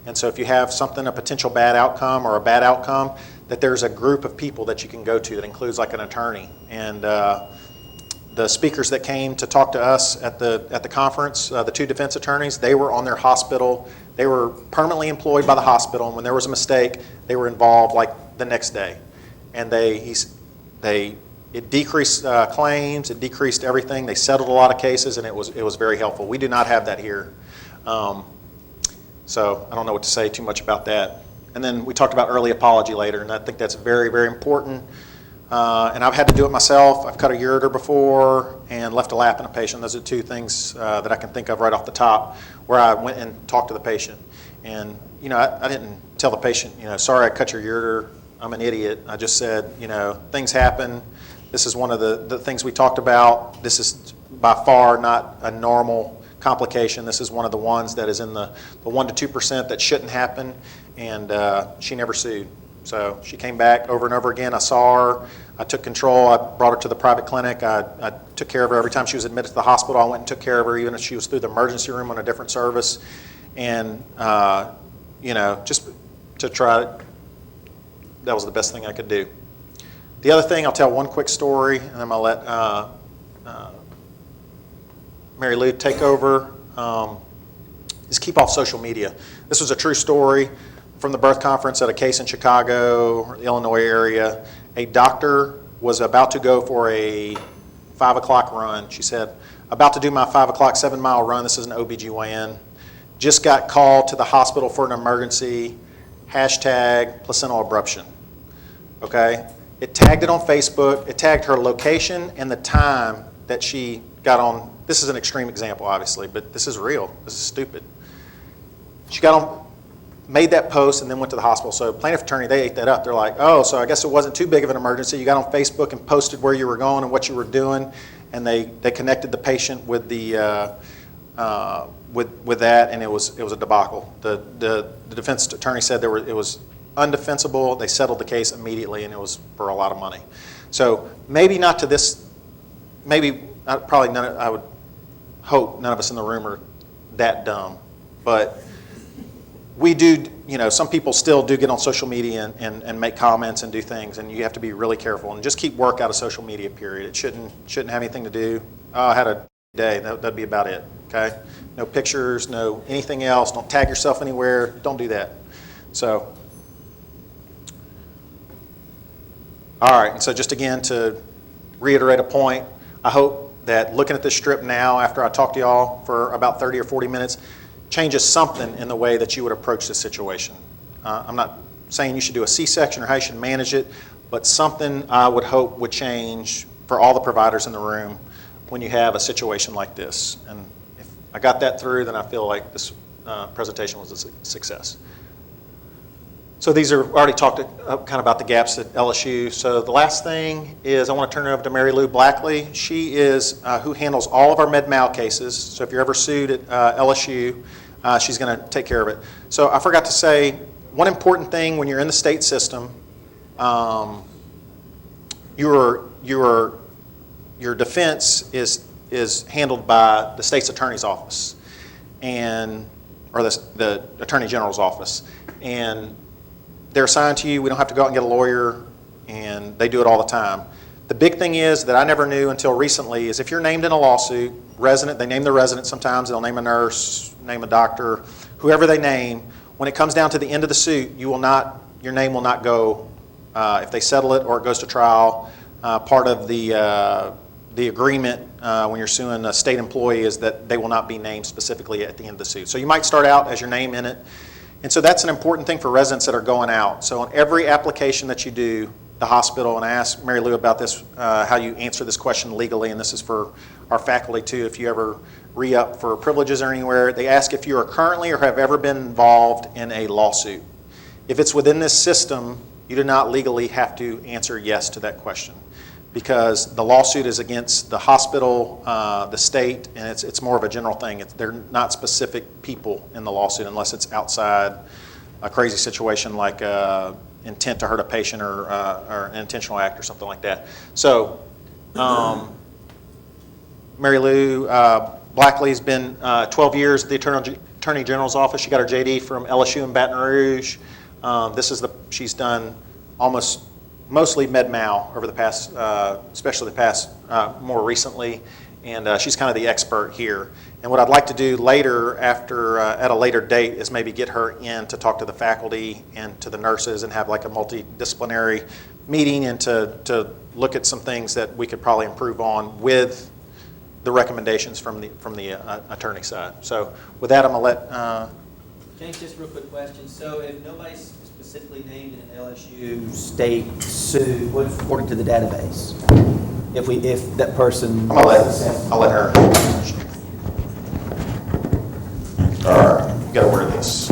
And so if you have a potential bad outcome or a bad outcome, that there's a group of people that you can go to that includes like an attorney. And the speakers that came to talk to us at the conference, the two defense attorneys, they were on their hospital. They were permanently employed by the hospital, and when there was a mistake, they were involved like the next day. And it decreased claims, it decreased everything. They settled a lot of cases, and it was very helpful. We do not have that here. So I don't know what to say too much about that. And then we talked about early apology later, and I think that's very, very important. And I've had to do it myself. I've cut a ureter before and left a lap in a patient. Those are two things that I can think of right off the top where I went and talked to the patient. And, I didn't tell the patient, sorry I cut your ureter, I'm an idiot. I just said, things happen. This is one of the things we talked about. This is by far not a normal complication. This is one of the ones that is in the 1% to 2% that shouldn't happen. And she never sued. So she came back over and over again. I saw her. I took control. I brought her to the private clinic. I took care of her every time she was admitted to the hospital. I went and took care of her, even if she was through the emergency room on a different service. And, just to try, that was the best thing I could do. The other thing, I'll tell one quick story, and then I'm going to let Mary Lou take over, is keep off social media. This was a true story from the birth conference at a case in Chicago, or the Illinois area. A doctor was about to go for a 5 o'clock run. She said, about to do my 5 o'clock 7-mile run. This is an OBGYN. Just got called to the hospital for an emergency, hashtag placental abruption. Okay? It tagged it on Facebook. It tagged her location and the time that she got on. This is an extreme example, obviously, but this is real. This is stupid. She got on, made that post, and then went to the hospital. So plaintiff attorney, they ate that up. They're like, oh, so I guess it wasn't too big of an emergency. You got on Facebook and posted where you were going and what you were doing, and they connected the patient with the with that, and it was a debacle. The defense attorney said it was undefensible. They settled the case immediately, and it was for a lot of money. So maybe not to this. Maybe probably none. I would hope none of us in the room are that dumb, but we do. Some people still do get on social media and make comments and do things, and you have to be really careful and just keep work out of social media. Period. It shouldn't have anything to do. I had a day. That'd be about it. Okay. No pictures. No anything else. Don't tag yourself anywhere. Don't do that. So. All right. And so just again to reiterate a point, I hope that looking at this strip now, after I talk to y'all for about 30 or 40 minutes, changes something in the way that you would approach this situation. I'm not saying you should do a C-section or how you should manage it, but something I would hope would change for all the providers in the room when you have a situation like this. And if I got that through, then I feel like this presentation was a success. So these are already talked kind of about the gaps at LSU. So the last thing is I want to turn it over to Mary Lou Blackley. She is who handles all of our med-mal cases. So if you're ever sued at LSU, she's going to take care of it. So I forgot to say one important thing when you're in the state system, your defense is handled by the state's attorney's office or the attorney general's office, and they're assigned to you. We don't have to go out and get a lawyer, and they do it all the time. The big thing is that I never knew until recently is if you're named in a lawsuit, they name the resident sometimes, they'll name a nurse, name a doctor, whoever they name. When it comes down to the end of the suit, your name will not go, if they settle it or it goes to trial. Part of the agreement when you're suing a state employee is that they will not be named specifically at the end of the suit. So you might start out as your name in it. And so that's an important thing for residents that are going out. So on every application that you do, the hospital, and I asked Mary Lou about this, how you answer this question legally, and this is for our faculty too, if you ever re-up for privileges or anywhere, they ask if you are currently or have ever been involved in a lawsuit. If it's within this system, you do not legally have to answer yes to that question because the lawsuit is against the hospital, the state, and it's more of a general thing. They're not specific people in the lawsuit unless it's outside a crazy situation like intent to hurt a patient or an intentional act or something like that. So Mary Lou Blackley's been 12 years at the Attorney General's office. She got her JD from LSU in Baton Rouge. She's done mostly med-mal over the past, especially the past more recently, and she's kind of the expert here. And what I'd like to do later, at a later date, is maybe get her in to talk to the faculty and to the nurses and have like a multidisciplinary meeting and to look at some things that we could probably improve on with the recommendations from the attorney side. So with that, I'm gonna let James, just a real quick question. So if nobody's specifically named in an LSU state suit, what's reported to the database? If that person... I'll let her. All right, we gotta word this.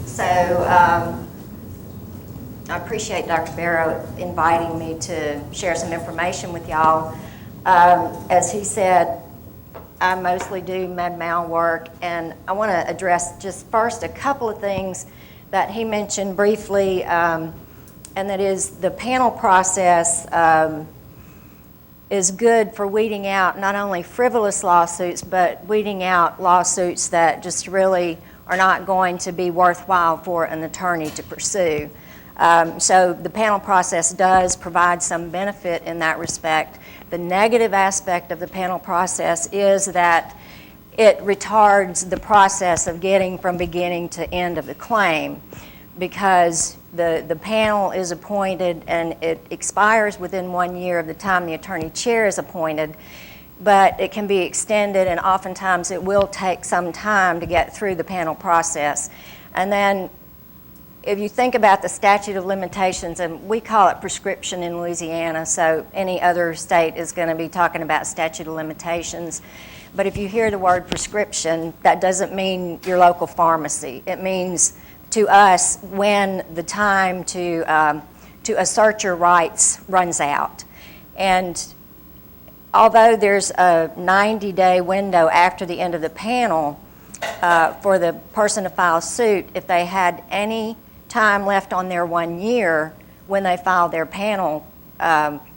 So I appreciate Dr. Barrow inviting me to share some information with y'all. As he said, I mostly do med-mal work, and I want to address just first a couple of things that he mentioned briefly, and that is the panel process is good for weeding out not only frivolous lawsuits, but weeding out lawsuits that just really are not going to be worthwhile for an attorney to pursue. So the panel process does provide some benefit in that respect. The negative aspect of the panel process is that it retards the process of getting from beginning to end of the claim, because the panel is appointed and it expires within 1 year of the time the attorney chair is appointed, but it can be extended, and oftentimes it will take some time to get through the panel process. And then if you think about the statute of limitations, and we call it prescription in Louisiana, so any other state is going to be talking about statute of limitations. But if you hear the word prescription, that doesn't mean your local pharmacy. It means to us when the time to assert your rights runs out. And although there's a 90-day window after the end of the panel for the person to file suit, if they had any time left on their 1 year when they file their panel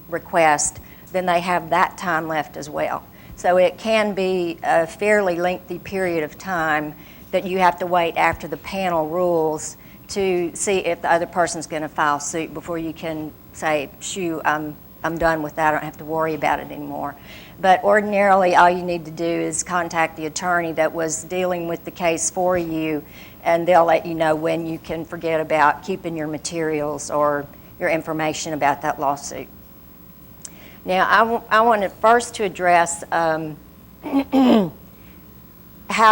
request, then they have that time left as well. So it can be a fairly lengthy period of time that you have to wait after the panel rules to see if the other person's going to file suit before you can say, shoo, I'm done with that, I don't have to worry about it anymore. But ordinarily, all you need to do is contact the attorney that was dealing with the case for you, and they'll let you know when you can forget about keeping your materials or your information about that lawsuit. Now, I wanted first to address how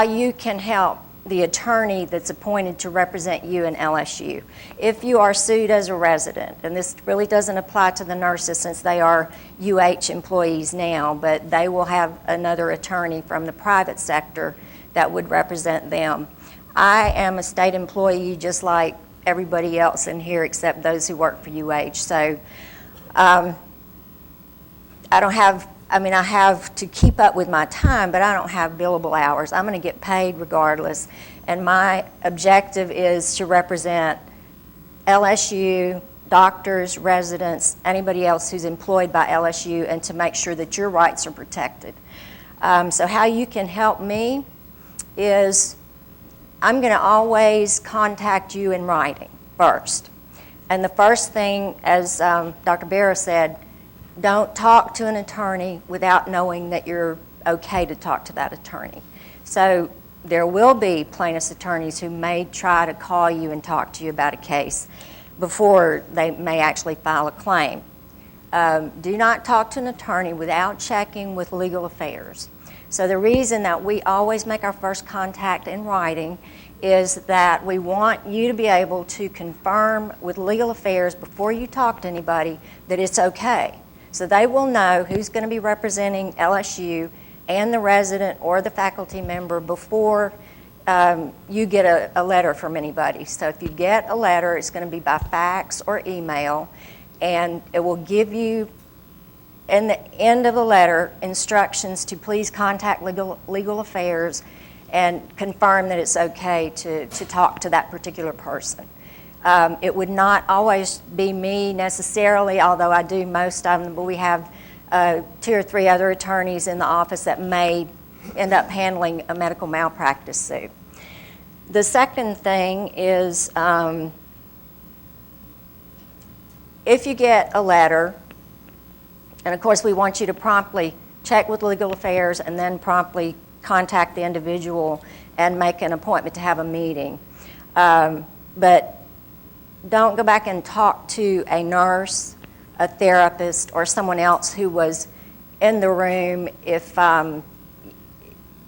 you can help the attorney that's appointed to represent you in LSU. If you are sued as a resident, and this really doesn't apply to the nurses since they are UH employees now, but they will have another attorney from the private sector that would represent them. I am a state employee just like everybody else in here except those who work for UH. So I have to keep up with my time, but I don't have billable hours. I'm going to get paid regardless. And my objective is to represent LSU, doctors, residents, anybody else who's employed by LSU, and to make sure that your rights are protected. So how you can help me is I'm going to always contact you in writing first. And the first thing, as Dr. Barrow said, don't talk to an attorney without knowing that you're okay to talk to that attorney. So there will be plaintiff's attorneys who may try to call you and talk to you about a case before they may actually file a claim. Do not talk to an attorney without checking with legal affairs. So the reason that we always make our first contact in writing is that we want you to be able to confirm with legal affairs before you talk to anybody that it's okay. So they will know who's going to be representing LSU and the resident or the faculty member before you get a letter from anybody. So if you get a letter, it's going to be by fax or email, and it will give you, in the end of the letter, instructions to please contact legal affairs and confirm that it's okay to talk to that particular person. It would not always be me necessarily, although I do most of them, but we have 2 or 3 other attorneys in the office that may end up handling a medical malpractice suit. The second thing is if you get a letter, and of course we want you to promptly check with legal affairs and then promptly contact the individual and make an appointment to have a meeting. But don't go back and talk to a nurse, a therapist, or someone else who was in the room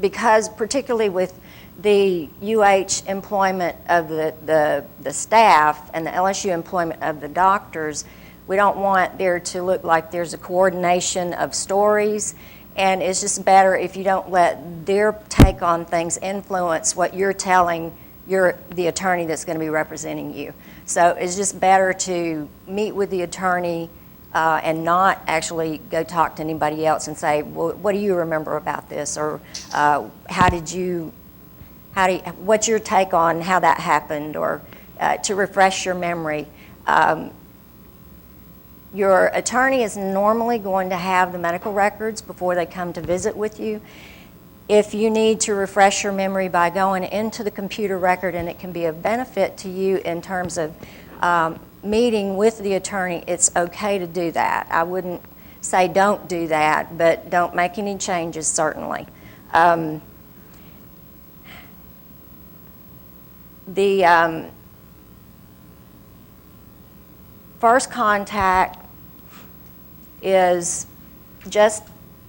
because particularly with the UH employment of the staff and the LSU employment of the doctors, we don't want there to look like there's a coordination of stories, and it's just better if you don't let their take on things influence what you're telling the attorney that's going to be representing you. So it's just better to meet with the attorney and not actually go talk to anybody else and say, well, what do you remember about this? Or what's your take on how that happened? Or to refresh your memory. Your attorney is normally going to have the medical records before they come to visit with you. If you need to refresh your memory by going into the computer record, and it can be of benefit to you in terms of meeting with the attorney, it's okay to do that. I wouldn't say don't do that, but don't make any changes, certainly. The first contact is just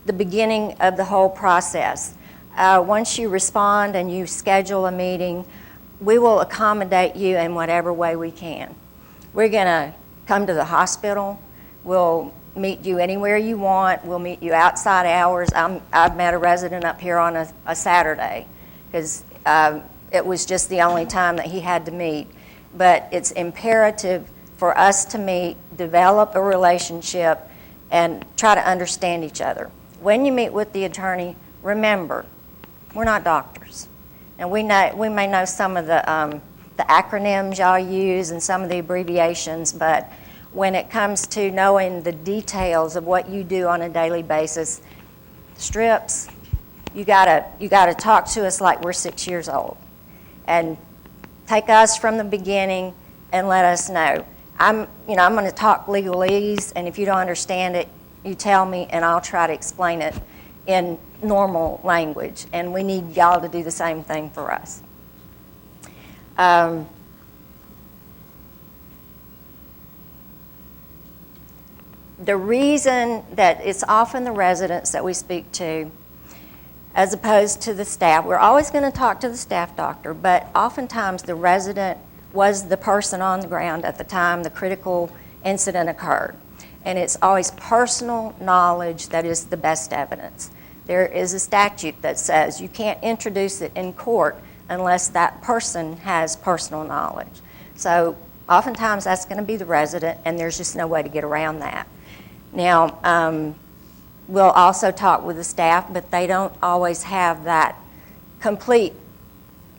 the beginning of the whole process. Once you respond and you schedule a meeting, we will accommodate you in whatever way we can. We're going to come to the hospital. We'll meet you anywhere you want. We'll meet you outside hours. I've met a resident up here on a Saturday because it was just the only time that he had to meet. But it's imperative for us to meet, develop a relationship, and try to understand each other. When you meet with the attorney, remember, we're not doctors. And we may know some of the acronyms y'all use and some of the abbreviations, but when it comes to knowing the details of what you do on a daily basis, strips, you gotta talk to us like we're 6 years old. And take us from the beginning and let us know. I'm going to talk legalese, and if you don't understand it, you tell me, and I'll try to explain it in normal language. And we need y'all to do the same thing for us. The reason that it's often the residents that we speak to, as opposed to the staff, we're always going to talk to the staff doctor, but oftentimes the resident was the person on the ground at the time the critical incident occurred. And it's always personal knowledge that is the best evidence. There is a statute that says you can't introduce it in court unless that person has personal knowledge. So oftentimes that's going to be the resident, and there's just no way to get around that. Now, we'll also talk with the staff, but they don't always have that complete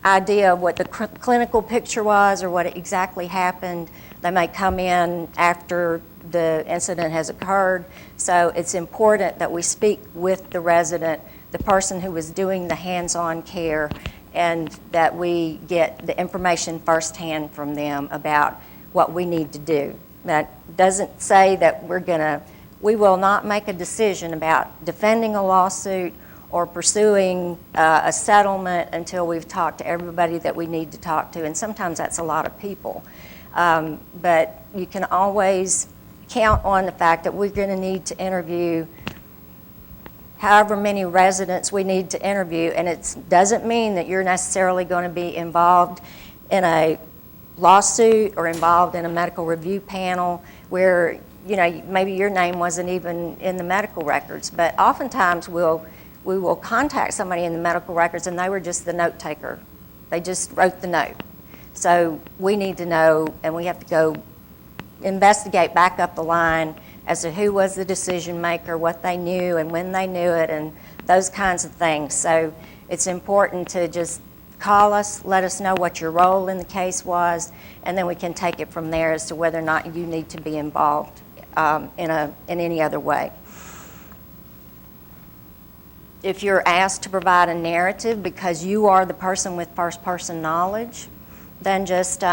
idea of what the clinical picture was or what exactly happened. They may come in after the incident has occurred. So it's important that we speak with the resident, the person who was doing the hands-on care, and that we get the information firsthand from them about what we need to do. That doesn't say that we will not make a decision about defending a lawsuit or pursuing a settlement until we've talked to everybody that we need to talk to, and sometimes that's a lot of people. But you can always count on the fact that we're going to need to interview however many residents we need to interview, and it doesn't mean that you're necessarily going to be involved in a lawsuit or involved in a medical review panel where maybe your name wasn't even in the medical records, but oftentimes we will contact somebody in the medical records and they were just the note taker. They just wrote the note. So we need to know, and we have to go investigate back up the line as to who was the decision maker, what they knew and when they knew it, and those kinds of things. So it's important to just call us, let us know what your role in the case was, and then we can take it from there as to whether or not you need to be involved in any other way. If you're asked to provide a narrative because you are the person with first-person knowledge, then just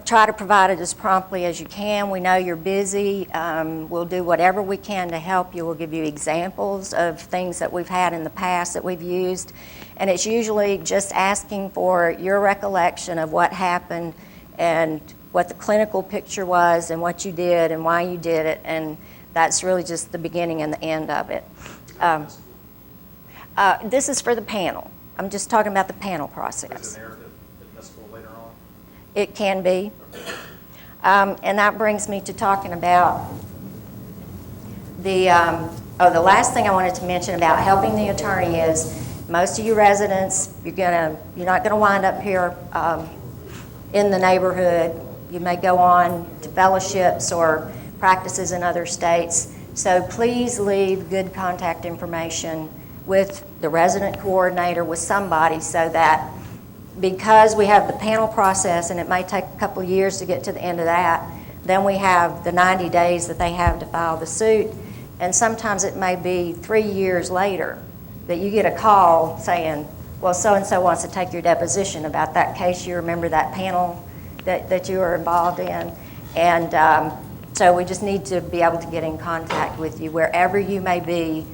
try to provide it as promptly as you can. We know you're busy. We'll do whatever we can to help you. We'll give you examples of things that we've had in the past that we've used. And it's usually just asking for your recollection of what happened and what the clinical picture was and what you did and why you did it. And that's really just the beginning and the end of it. This is for the panel. I'm just talking about the panel process. Is it narrative admissible later on? It can be. And that brings me to talking about the last thing I wanted to mention about helping the attorney is most of you residents, you're not gonna wind up here in the neighborhood. You may go on to fellowships or practices in other states. So please leave good contact information with the resident coordinator, with somebody, so that because we have the panel process and it may take a couple of years to get to the end of that, then we have the 90 days that they have to file the suit. And sometimes it may be 3 years later that you get a call saying, well, so-and-so wants to take your deposition about that case. You remember that panel that you were involved in? And so we just need to be able to get in contact with you wherever you may be.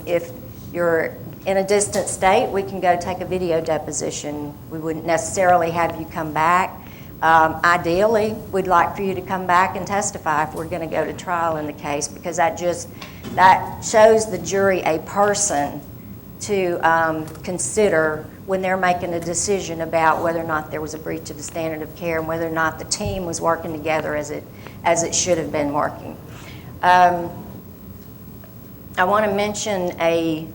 If you're in a distant state, we can go take a video deposition. We wouldn't necessarily have you come back. Ideally, we'd like for you to come back and testify if we're going to go to trial in the case, because that shows the jury a person to consider when they're making a decision about whether or not there was a breach of the standard of care and whether or not the team was working together as it should have been working. I want to mention a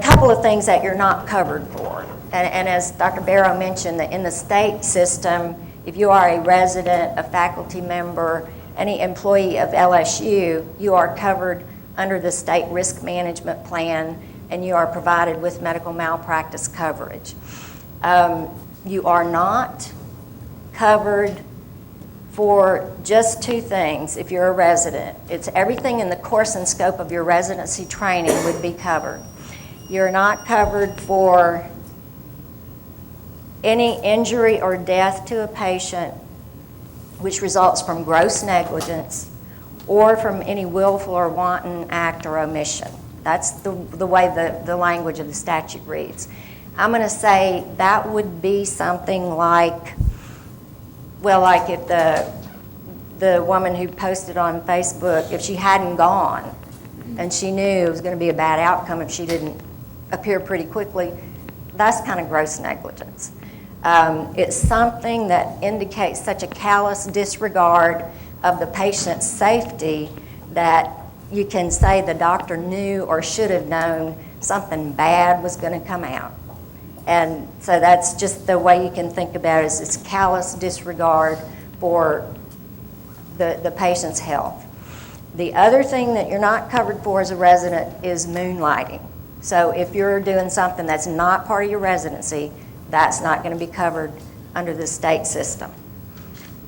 couple of things that you're not covered for. And as Dr. Barrow mentioned, that in the state system, if you are a resident, a faculty member, any employee of LSU, you are covered under the state risk management plan, and you are provided with medical malpractice coverage. You are not covered for just two things if you're a resident. It's everything in the course and scope of your residency training would be covered. You're not covered for any injury or death to a patient which results from gross negligence or from any willful or wanton act or omission. That's the way the language of the statute reads. I'm going to say that would be something like, well, like if the woman who posted on Facebook, if she hadn't gone and she knew it was going to be a bad outcome if she didn't appear pretty quickly, that's kind of gross negligence. It's something that indicates such a callous disregard of the patient's safety that you can say the doctor knew or should have known something bad was going to come out. And so that's just the way you can think about it, is this callous disregard for the patient's health. The other thing that you're not covered for as a resident is moonlighting. So if you're doing something that's not part of your residency, that's not going to be covered under the state system.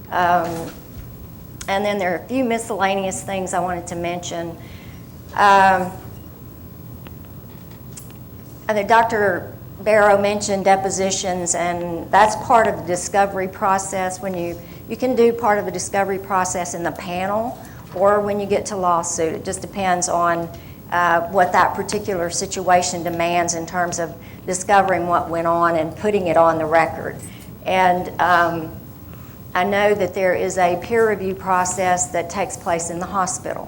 And then there are a few miscellaneous things I wanted to mention. I think Dr. Barrow mentioned depositions, and that's part of the discovery process. When you can do part of the discovery process in the panel or when you get to lawsuit. It just depends on what that particular situation demands in terms of discovering what went on and putting it on the record. And I know that there is a peer review process that takes place in the hospital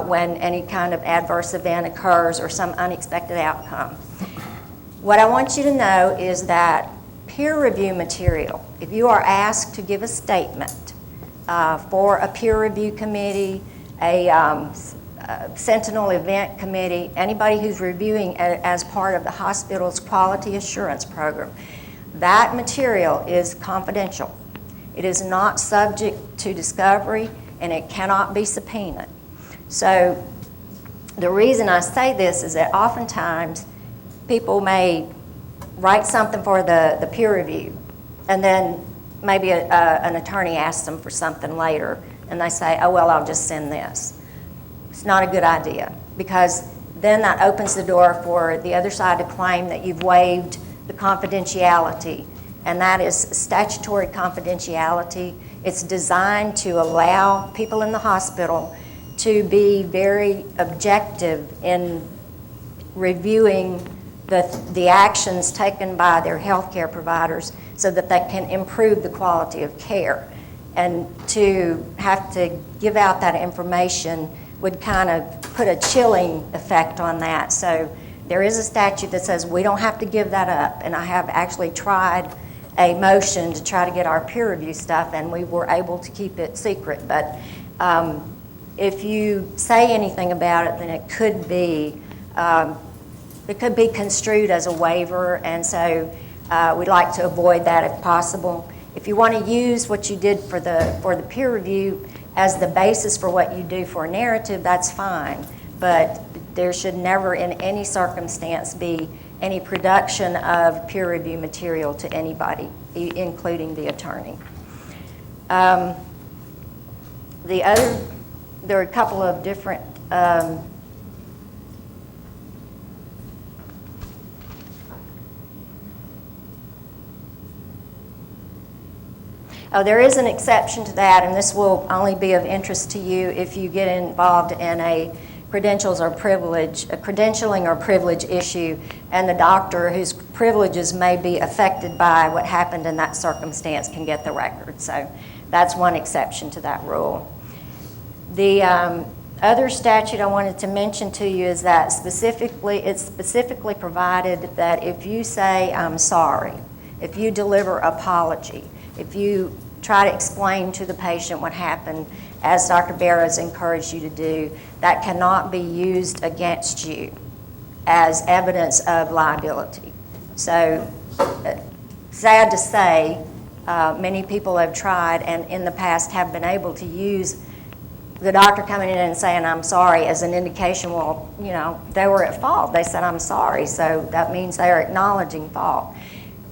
when any kind of adverse event occurs or some unexpected outcome. What I want you to know is that peer review material, if you are asked to give a statement for a peer review committee, a Sentinel event committee, anybody who's reviewing as part of the hospital's quality assurance program, that material is confidential. It is not subject to discovery, and it cannot be subpoenaed. So the reason I say this is that oftentimes people may write something for the peer review, and then maybe an attorney asks them for something later, and they say, oh, well, I'll just send this. It's not a good idea, because then that opens the door for the other side to claim that you've waived the confidentiality and that is statutory confidentiality. It's designed to allow people in the hospital to be very objective in reviewing the actions taken by their healthcare providers so that they can improve the quality of care. And to have to give out that information would kind of put a chilling effect on that. So there is a statute that says we don't have to give that up, and I have actually tried a motion to try to get our peer review stuff, and we were able to keep it secret. But if you say anything about it, then it could be construed as a waiver, and so we'd like to avoid that if possible. If you want to use what you did for the peer review as the basis for what you do for a narrative, that's fine, but there should never in any circumstance be any production of peer review material to anybody, including the attorney. There are a couple of different there is an exception to that, and this will only be of interest to you if you get involved in a credentialing or privilege issue, and the doctor whose privileges may be affected by what happened in that circumstance can get the record. So that's one exception to that rule. The other statute I wanted to mention to you is that it's specifically provided that if you say, "I'm sorry," if you deliver apology, if you try to explain to the patient what happened, as Dr. Barrow has encouraged you to do, that cannot be used against you as evidence of liability. So, sad to say, many people have tried and in the past have been able to use the doctor coming in and saying, "I'm sorry," as an indication, well, they were at fault. They said, "I'm sorry," so that means they are acknowledging fault.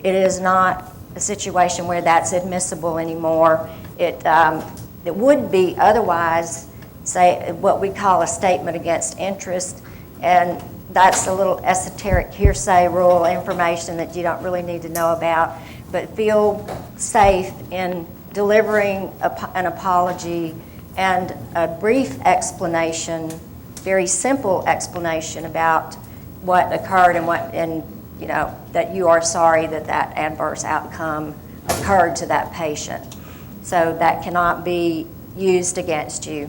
It is not a situation where that's admissible anymore. It would be otherwise, say, what we call a statement against interest, and that's a little esoteric hearsay rule information that you don't really need to know about, but feel safe in delivering an apology and a brief explanation, very simple explanation about what occurred and that you are sorry that adverse outcome occurred to that patient. So that cannot be used against you.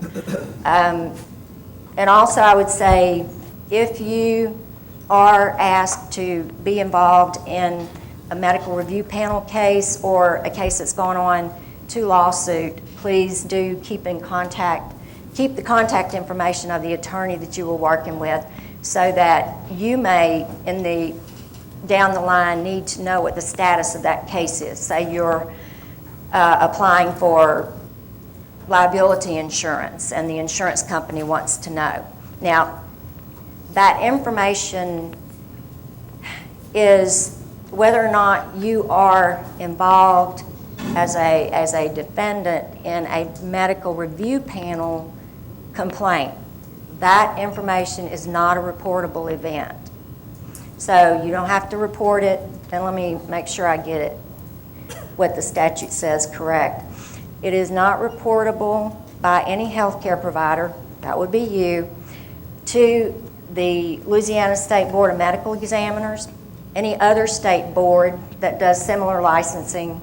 And also I would say, if you are asked to be involved in a medical review panel case or a case that's gone on to lawsuit, please do keep the contact information of the attorney that you were working with, so that you may, down the line, need to know what the status of that case is. Say you're applying for liability insurance and the insurance company wants to know. Now, that information is whether or not you are involved as a defendant in a medical review panel complaint. That information is not a reportable event. So you don't have to report it, and let me make sure I get it, what the statute says correct. It is not reportable by any healthcare provider, that would be you, to the Louisiana State Board of Medical Examiners, any other state board that does similar licensing,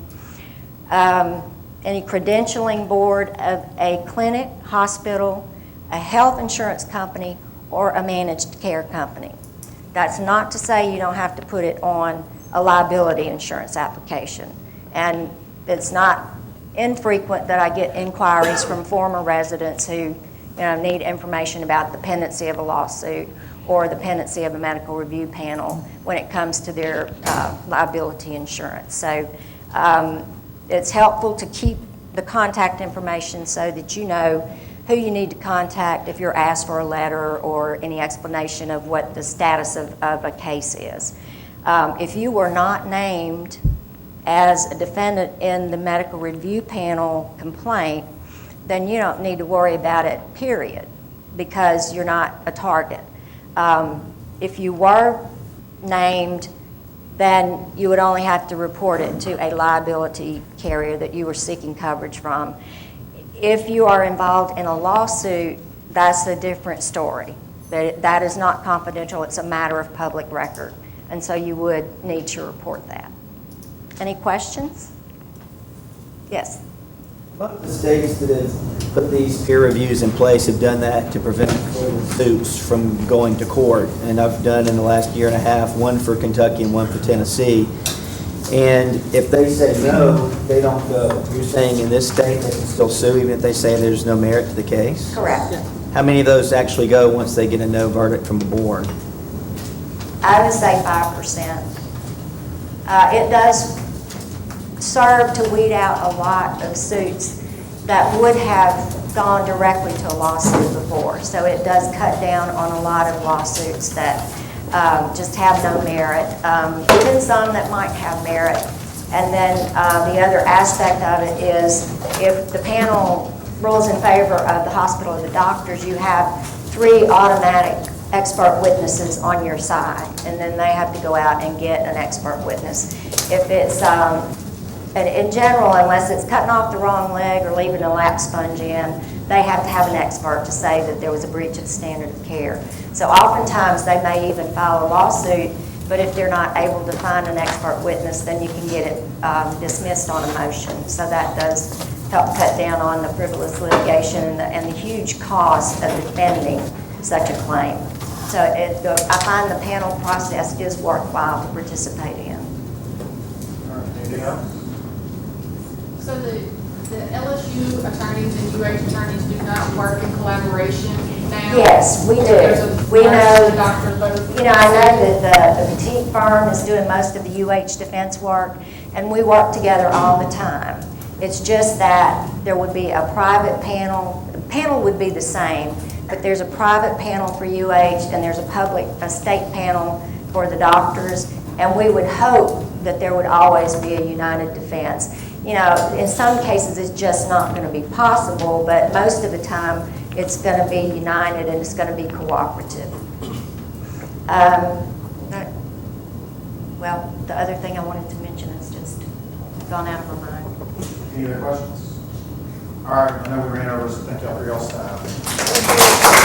any credentialing board of a clinic, hospital, a health insurance company, or a managed care company. That's not to say you don't have to put it on a liability insurance application. And it's not infrequent that I get inquiries from former residents who need information about the pendency of a lawsuit or the pendency of a medical review panel when it comes to their liability insurance. So it's helpful to keep the contact information so that you know who you need to contact if you're asked for a letter or any explanation of what the status of a case is. If you were not named as a defendant in the medical review panel complaint, then you don't need to worry about it, period, because you're not a target. If you were named then you would only have to report it to a liability carrier that you were seeking coverage from. If you are involved in a lawsuit, that's a different story. That is not confidential, it's a matter of public record, and so you would need to report that. Any questions? Yes? A lot of the states that have put these peer reviews in place have done that to prevent suits from going to court. And I've done in the last year and a half, one for Kentucky and one for Tennessee. And if they say no, they don't go. You're saying in this state they can still sue even if they say there's no merit to the case? Correct. How many of those actually go once they get a no verdict from the board? I would say 5%. It does serve to weed out a lot of suits that would have gone directly to a lawsuit before. So it does cut down on a lot of lawsuits that just have no merit, even some that might have merit. And then the other aspect of it is if the panel rules in favor of the hospital or the doctors, you have 3 automatic expert witnesses on your side, and then they have to go out and get an expert witness. If it's, in general, unless it's cutting off the wrong leg or leaving a lap sponge in, they have to have an expert to say that there was a breach of the standard of care. So oftentimes they may even file a lawsuit, but if they're not able to find an expert witness, then you can get it dismissed on a motion. So that does help cut down on the frivolous litigation and the huge cost of defending such a claim. So I find the panel process is worthwhile to participate in. All right, anything else? So the LSU attorneys and UH attorneys do not work in collaboration now? Yes, we There's a do. We know, doctor both. you know, I know that the Petit firm is doing most of the UH defense work, and we work together all the time. It's just that there would be a private panel. The panel would be the same, but there's a private panel for UH, and there's a state panel for the doctors, and we would hope that there would always be a united defense. You know, in some cases, it's just not going to be possible, but most of the time, it's going to be united and it's going to be cooperative. Well, the other thing I wanted to mention is just gone out of my mind. Any other questions? All right, I know we ran over, so thank y'all for y'all's time.